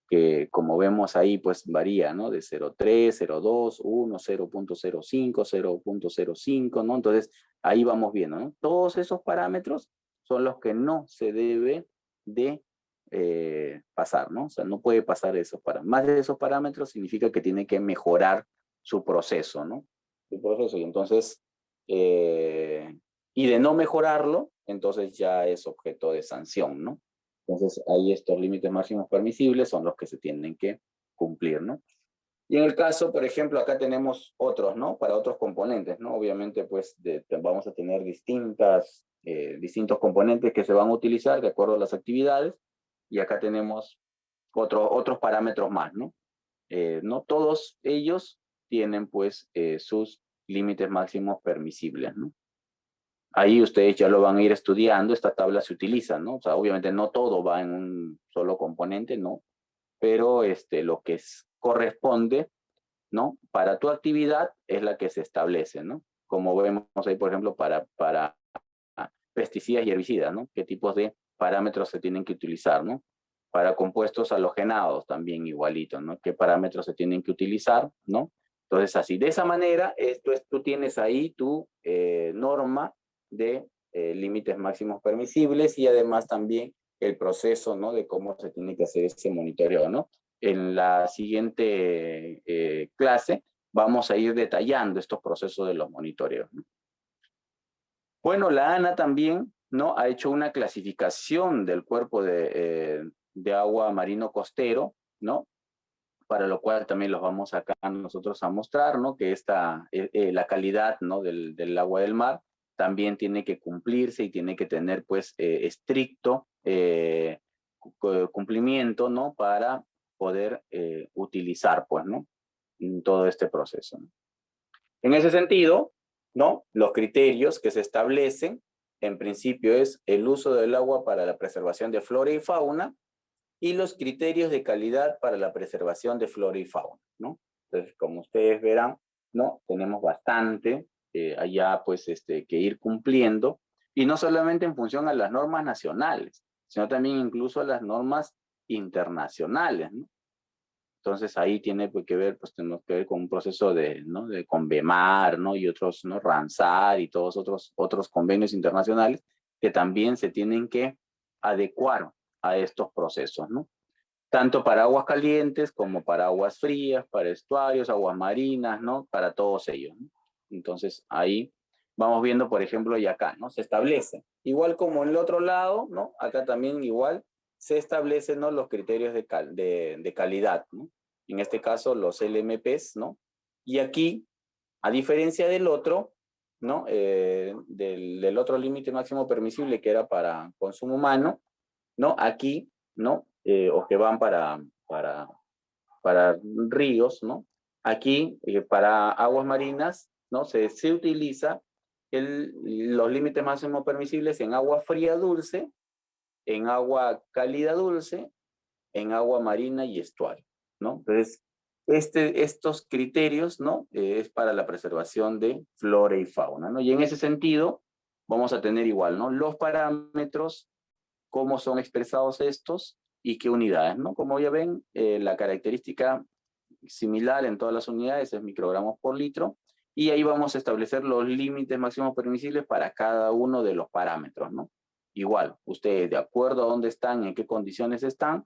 Que como vemos ahí, pues varía, ¿no? De 0,3, 0,2, 1, 0,05, 0,05, ¿no? Entonces, ahí vamos viendo, ¿no? Todos esos parámetros son los que no se debe de pasar, ¿no? O sea, no puede pasar esos parámetros. Más de esos parámetros significa que tiene que mejorar su proceso, ¿no? Su proceso. Y entonces, y de no mejorarlo, entonces ya es objeto de sanción, ¿no? Entonces, ahí estos límites máximos permisibles son los que se tienen que cumplir, ¿no? Y en el caso, por ejemplo, acá tenemos otros, ¿no? Para otros componentes, ¿no? Obviamente, pues, vamos a tener distintos componentes que se van a utilizar de acuerdo a las actividades. Y acá tenemos otros parámetros más, ¿no? No todos ellos tienen, pues, sus límites máximos permisibles, ¿no? Ahí ustedes ya lo van a ir estudiando, esta tabla se utiliza, ¿no? O sea, obviamente no todo va en un solo componente, ¿no? Pero lo que corresponde, ¿no? Para tu actividad es la que se establece, ¿no? Como vemos ahí, por ejemplo, para pesticidas y herbicidas, ¿no? ¿Qué tipos de parámetros se tienen que utilizar, ¿no? Para compuestos halogenados también igualito, ¿no? ¿Qué parámetros se tienen que utilizar, ¿no? Entonces, así, de esa manera, tú tienes ahí tu norma de límites máximos permisibles y además también el proceso, ¿no? De cómo se tiene que hacer ese monitoreo, ¿no? En la siguiente clase vamos a ir detallando estos procesos de los monitoreos, ¿no? Bueno, la ANA también, ¿no? Ha hecho una clasificación del cuerpo de agua marino costero, ¿no? Para lo cual también los vamos acá nosotros a mostrar, ¿no? Que la calidad, ¿no? del agua del mar también tiene que cumplirse y tiene que tener, pues, estricto cumplimiento, ¿no? Para poder utilizar, pues, ¿no? En todo este proceso, ¿no? En ese sentido, ¿no? Los criterios que se establecen, en principio, es el uso del agua para la preservación de flora y fauna y los criterios de calidad para la preservación de flora y fauna, ¿no? Entonces, como ustedes verán, ¿no? Tenemos bastante allá, pues, que ir cumpliendo, y no solamente en función a las normas nacionales, sino también incluso a las normas internacionales, ¿no? Entonces ahí tiene que ver, pues tenemos que ver con un proceso ¿no? de Convemar, ¿no? Y otros, ¿no? Ramsar y todos otros convenios internacionales que también se tienen que adecuar a estos procesos, ¿no? Tanto para aguas calientes como para aguas frías, para estuarios, aguas marinas, ¿no? Para todos ellos, ¿no? Entonces ahí vamos viendo, por ejemplo, y acá, ¿no? Se establece. Igual como en el otro lado, ¿no? Acá también igual se establecen, ¿no? Los criterios de calidad, ¿no? En este caso, los LMPs, ¿no? Y aquí, a diferencia del otro, ¿no? Del otro límite máximo permisible que era para consumo humano, ¿no? Aquí, ¿no? O que van para ríos, ¿no? Aquí, para aguas marinas, ¿no? Se utiliza los límites máximos permisibles en agua fría dulce, en agua cálida dulce, en agua marina y estuario, ¿no? Entonces, estos criterios, ¿no? Es para la preservación de flora y fauna, ¿no? Y en ese sentido, vamos a tener igual, ¿no? Los parámetros, cómo son expresados estos y qué unidades, ¿no? Como ya ven, la característica similar en todas las unidades es microgramos por litro, y ahí vamos a establecer los límites máximos permisibles para cada uno de los parámetros, ¿no? Igual, ustedes, de acuerdo a dónde están, en qué condiciones están,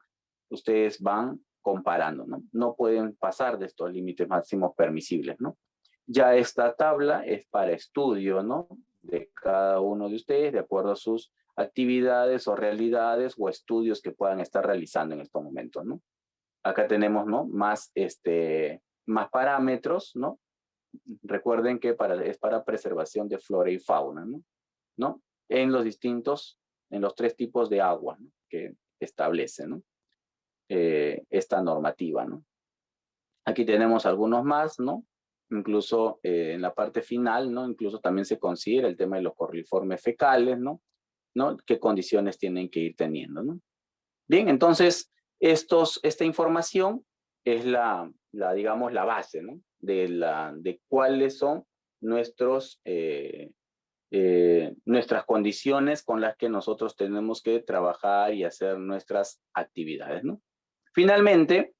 ustedes van comparando, ¿no? No pueden pasar de estos límites máximos permisibles, ¿no? Ya esta tabla es para estudio, ¿no? De cada uno de ustedes, de acuerdo a sus actividades o realidades o estudios que puedan estar realizando en estos momentos, ¿no? Acá tenemos, ¿no? Más parámetros, ¿no? Recuerden que es para preservación de flora y fauna, ¿no? ¿No? En los tres tipos de agua, ¿no? Que establece, ¿no? Esta normativa, ¿no? Aquí tenemos algunos más, ¿no? Incluso en la parte final, ¿no? Incluso también se considera el tema de los corliformes fecales, ¿no? ¿No? ¿Qué condiciones tienen que ir teniendo, ¿no? Bien, entonces, esta información es digamos, la base, ¿no? De cuáles son nuestras condiciones con las que nosotros tenemos que trabajar y hacer nuestras actividades, ¿no? Finalmente,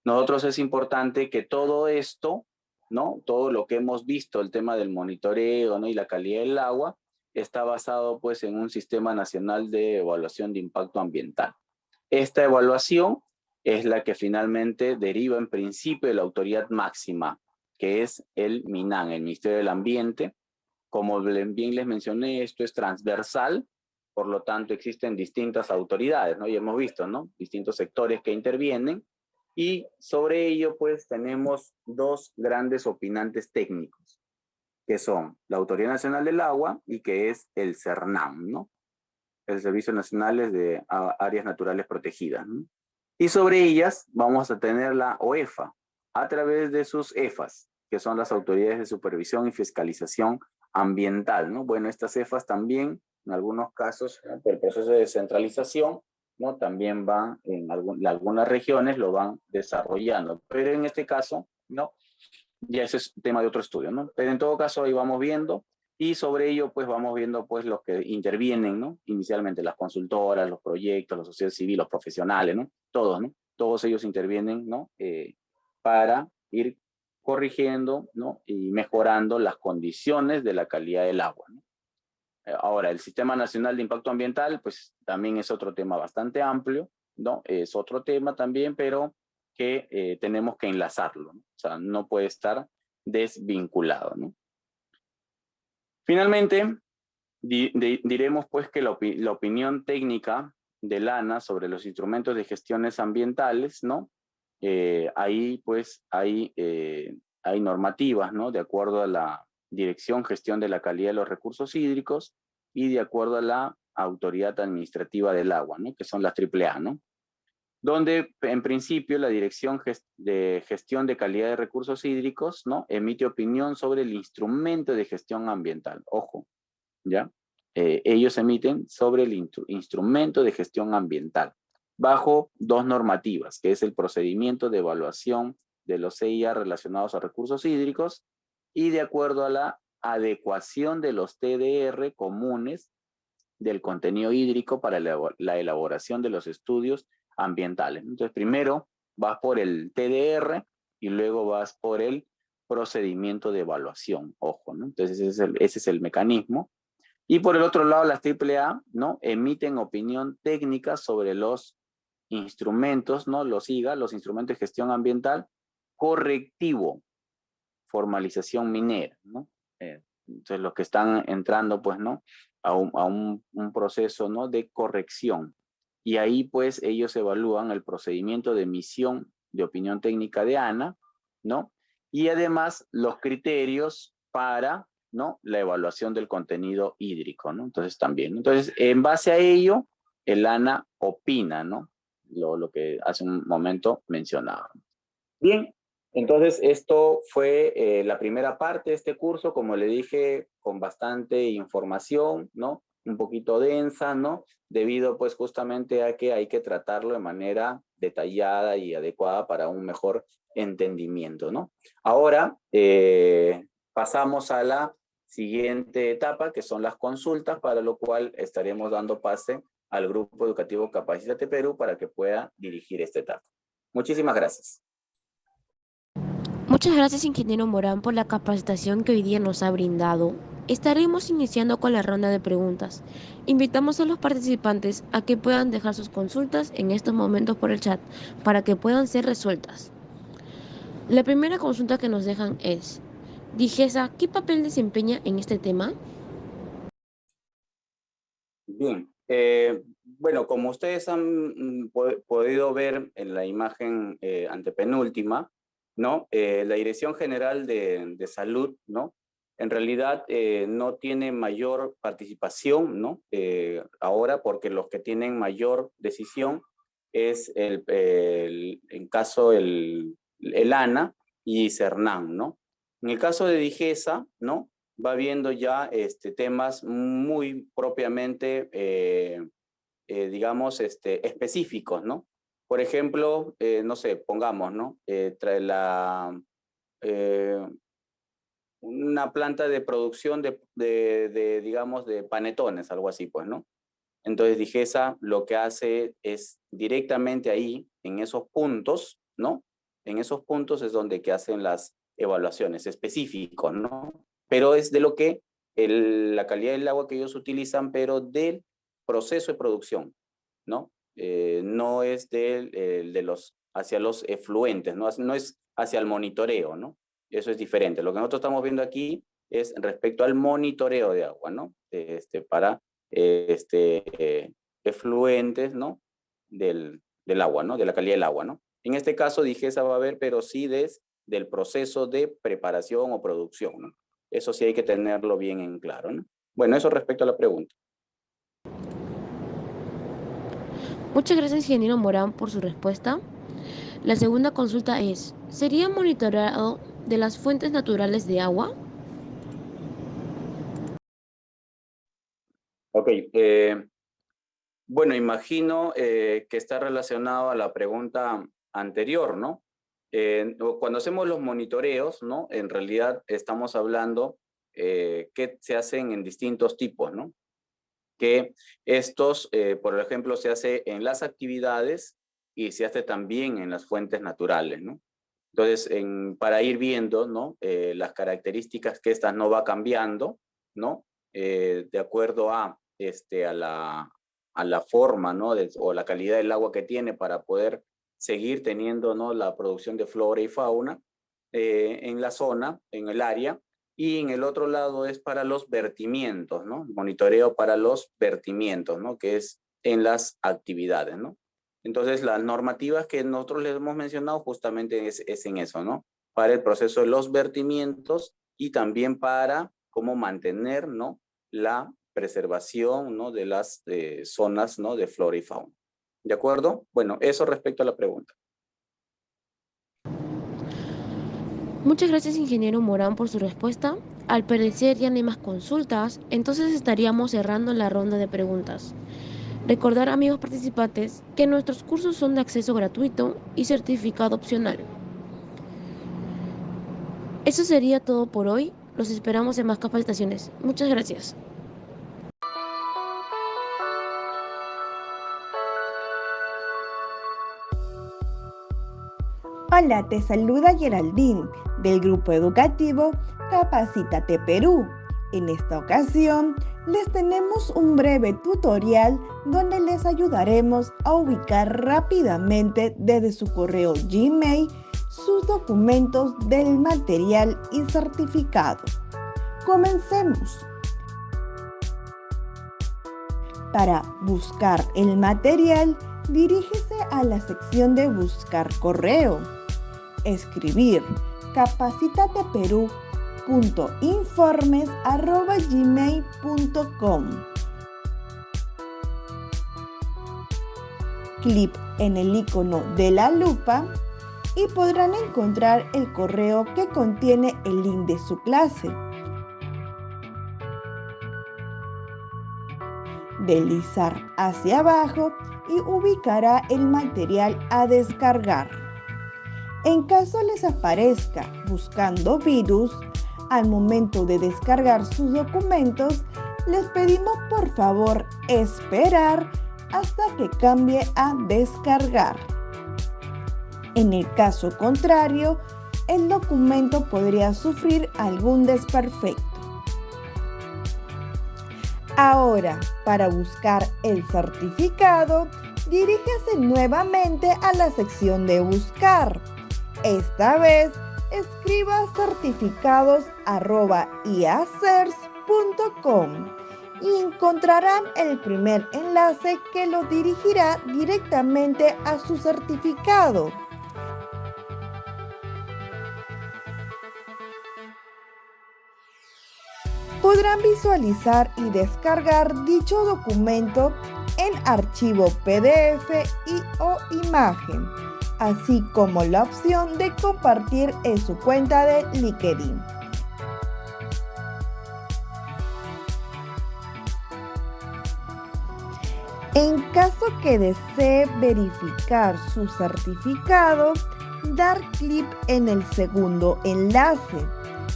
nosotros es importante que todo esto, ¿no? Todo lo que hemos visto, el tema del monitoreo, ¿no? Y la calidad del agua, está basado, pues, en un sistema nacional de evaluación de impacto ambiental. Esta evaluación es la que finalmente deriva en principio de la autoridad máxima, que es el MINAM, el Ministerio del Ambiente. Como bien les mencioné, esto es transversal, por lo tanto existen distintas autoridades, ¿no? Y hemos visto, ¿no? Distintos sectores que intervienen, y sobre ello, pues, tenemos dos grandes opinantes técnicos, que son la Autoridad Nacional del Agua y que es el CERNAM, ¿no? El Servicio Nacional de Áreas Naturales Protegidas, ¿no? Y sobre ellas vamos a tener la OEFA, a través de sus EFAs, que son las autoridades de supervisión y fiscalización ambiental, ¿no? Bueno, estas cefas también, en algunos casos, ¿no? Por el proceso de descentralización, ¿no? También van, algunas regiones lo van desarrollando, pero en este caso, ¿no? Ya ese es tema de otro estudio, ¿no? Pero en todo caso ahí vamos viendo, y sobre ello pues vamos viendo pues los que intervienen, ¿no? Inicialmente las consultoras, los proyectos, la sociedad civil, los profesionales, ¿no? Todos, ¿no? Todos ellos intervienen, ¿no? Para ir corrigiendo, ¿no? Y mejorando las condiciones de la calidad del agua, ¿no? Ahora, el Sistema Nacional de Impacto Ambiental, pues también es otro tema bastante amplio, ¿no? Es otro tema también, pero que tenemos que enlazarlo, ¿no? O sea, no puede estar desvinculado, ¿no? Finalmente, diremos pues que la opinión técnica del ANA sobre los instrumentos de gestiones ambientales, ¿no? Ahí pues hay normativas, ¿no? De acuerdo a la Dirección Gestión de la Calidad de los Recursos Hídricos y de acuerdo a la Autoridad Administrativa del Agua, ¿no? Que son las AAA, ¿no? Donde en principio la Dirección de Gestión de Calidad de Recursos Hídricos, ¿no? Emite opinión sobre el instrumento de gestión ambiental. Ojo, ¿ya? Ellos emiten sobre el instrumento de gestión ambiental bajo dos normativas, que es el procedimiento de evaluación de los CIA relacionados a recursos hídricos y de acuerdo a la adecuación de los TDR comunes del contenido hídrico para la elaboración de los estudios ambientales. Entonces, primero vas por el TDR y luego vas por el procedimiento de evaluación, ojo, ¿no? Entonces, ese es el mecanismo. Y por el otro lado, las AAA, ¿no? Emiten opinión técnica sobre los instrumentos, ¿no? Los IGA, los instrumentos de gestión ambiental, correctivo, formalización minera, ¿no? Entonces, los que están entrando, pues, ¿no? A un proceso, ¿no? De corrección. Y ahí, pues, ellos evalúan el procedimiento de emisión de opinión técnica de ANA, ¿no? Y además, los criterios para, ¿no? La evaluación del contenido hídrico, ¿no? Entonces, también. Entonces, en base a ello, el ANA opina, ¿no? Lo que hace un momento mencionaba. Bien, entonces esto fue la primera parte de este curso, como le dije, con bastante información, ¿no? Un poquito densa, ¿no? Debido pues justamente a que hay que tratarlo de manera detallada y adecuada para un mejor entendimiento, ¿no? Ahora pasamos a la siguiente etapa, que son las consultas, para lo cual estaremos dando pase al Grupo Educativo Capacítate Perú para que pueda dirigir esta etapa. Muchísimas gracias. Muchas gracias, ingeniero Morán, por la capacitación que hoy día nos ha brindado. Estaremos iniciando con la ronda de preguntas. Invitamos a los participantes a que puedan dejar sus consultas en estos momentos por el chat para que puedan ser resueltas. La primera consulta que nos dejan es: DIGESA, ¿qué papel desempeña en este tema? Bien, bueno, como ustedes han podido ver en la imagen antepenúltima, ¿no? La Dirección General de Salud, ¿no? En realidad no tiene mayor participación, ¿no? Ahora, porque los que tienen mayor decisión es en caso el ANA y CERNAM, ¿no? En el caso de DIGESA, ¿no? Va viendo ya temas muy propiamente, digamos, específicos, ¿no? Por ejemplo, no sé, pongamos, ¿no? Una planta de producción digamos, de panetones, algo así, pues, ¿no? Entonces, DIGESA lo que hace es directamente ahí, en esos puntos, ¿no? En esos puntos es donde que hacen las evaluaciones específicos, ¿no? Pero es de lo que la calidad del agua que ellos utilizan, pero del proceso de producción, ¿no? No es hacia los efluentes, ¿no? No es hacia el monitoreo, ¿no? Eso es diferente. Lo que nosotros estamos viendo aquí es respecto al monitoreo de agua, ¿no? Para efluentes, ¿no? Del agua, ¿no? De la calidad del agua, ¿no? En este caso, DIGESA va a ver, pero sí del proceso de preparación o producción, ¿no? Eso sí hay que tenerlo bien en claro, ¿no? Bueno, eso respecto a la pregunta. Muchas gracias, ingeniero Morán, por su respuesta. La segunda consulta es: ¿sería monitoreado de las fuentes naturales de agua? Ok, bueno, imagino que está relacionado a la pregunta anterior, ¿no? Cuando hacemos los monitoreos, ¿no? En realidad estamos hablando que se hacen en distintos tipos, ¿no? Que estos, por ejemplo, se hace en las actividades y se hace también en las fuentes naturales, ¿no? Entonces, para ir viendo, ¿no? Las características que esta no va cambiando, ¿no? De acuerdo a la forma, ¿no? O la calidad del agua que tiene para poder seguir teniendo, ¿no? La producción de flora y fauna en la zona, en el área. Y en el otro lado es para los vertimientos, ¿no? Monitoreo para los vertimientos, ¿no? Que es en las actividades, ¿no? Entonces, las normativas que nosotros les hemos mencionado justamente es en eso, ¿no? Para el proceso de los vertimientos y también para cómo mantener, ¿no? La preservación, ¿no? De las zonas, ¿no? De flora y fauna. ¿De acuerdo? Bueno, eso respecto a la pregunta. Muchas gracias, ingeniero Morán, por su respuesta. Al parecer ya no hay más consultas, entonces estaríamos cerrando la ronda de preguntas. Recordar, amigos participantes, que nuestros cursos son de acceso gratuito y certificado opcional. Eso sería todo por hoy. Los esperamos en más capacitaciones. Muchas gracias. Hola, te saluda Geraldine del grupo educativo Capacítate Perú. En esta ocasión les tenemos un breve tutorial donde les ayudaremos a ubicar rápidamente desde su correo Gmail sus documentos del material y certificado. Comencemos. Para buscar el material, dirígese a la sección de Buscar correo. Escribir capacitateperú.informes@gmail.com. Clic en el icono de la lupa y podrán encontrar el correo que contiene el link de su clase. Deslizar hacia abajo y ubicará el material a descargar. En caso les aparezca buscando virus, al momento de descargar sus documentos, les pedimos por favor esperar hasta que cambie a descargar. En el caso contrario, el documento podría sufrir algún desperfecto. Ahora, para buscar el certificado, dirígese nuevamente a la sección de Buscar. Esta vez, escriba certificados@iacers.com y encontrarán el primer enlace que los dirigirá directamente a su certificado. Podrán visualizar y descargar dicho documento en archivo PDF o imagen, así como la opción de compartir en su cuenta de LinkedIn. En caso que desee verificar su certificado, dar clic en el segundo enlace,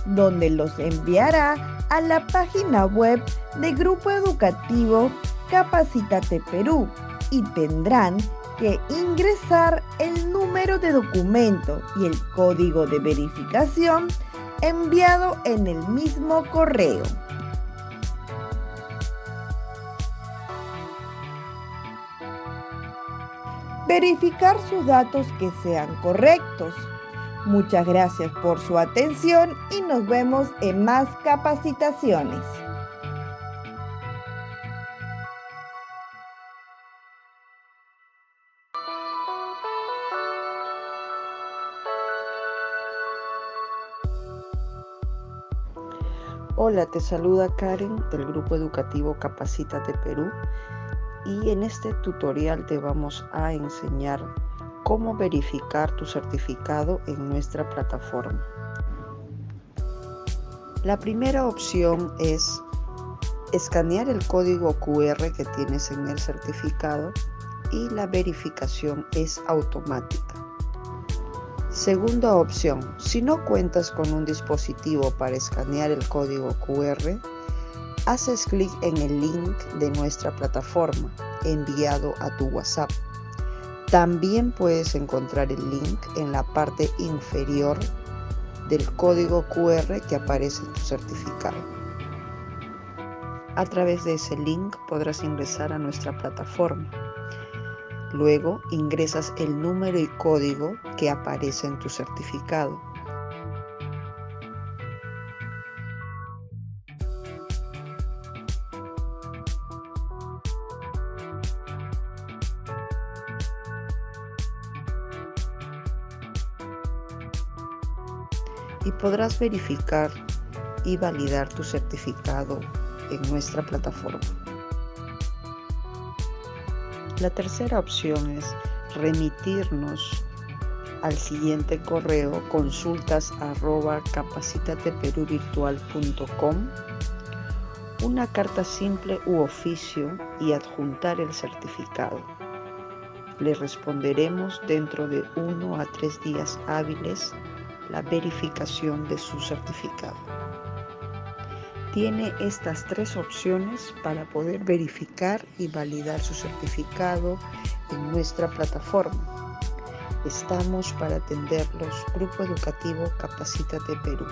donde los enviará a la página web del Grupo Educativo Capacítate Perú y tendrán que ingresar el número de documento y el código de verificación enviado en el mismo correo. Verificar sus datos que sean correctos. Muchas gracias por su atención y nos vemos en más capacitaciones. Hola, te saluda Karen del Grupo Educativo Capacítate Perú y en este tutorial te vamos a enseñar cómo verificar tu certificado en nuestra plataforma. La primera opción es escanear el código QR que tienes en el certificado y la verificación es automática. Segunda opción, si no cuentas con un dispositivo para escanear el código QR, haces clic en el link de nuestra plataforma enviado a tu WhatsApp. También puedes encontrar el link en la parte inferior del código QR que aparece en tu certificado. A través de ese link podrás ingresar a nuestra plataforma. Luego ingresas el número y código que aparece en tu certificado. Y podrás verificar y validar tu certificado en nuestra plataforma. La tercera opción es remitirnos al siguiente correo consultas@capacitateperuvirtual.com una carta simple u oficio y adjuntar el certificado. Le responderemos dentro de 1 a 3 días hábiles la verificación de su certificado. Tiene estas 3 opciones para poder verificar y validar su certificado en nuestra plataforma. Estamos para atenderlos. Grupo Educativo Capacítate Perú.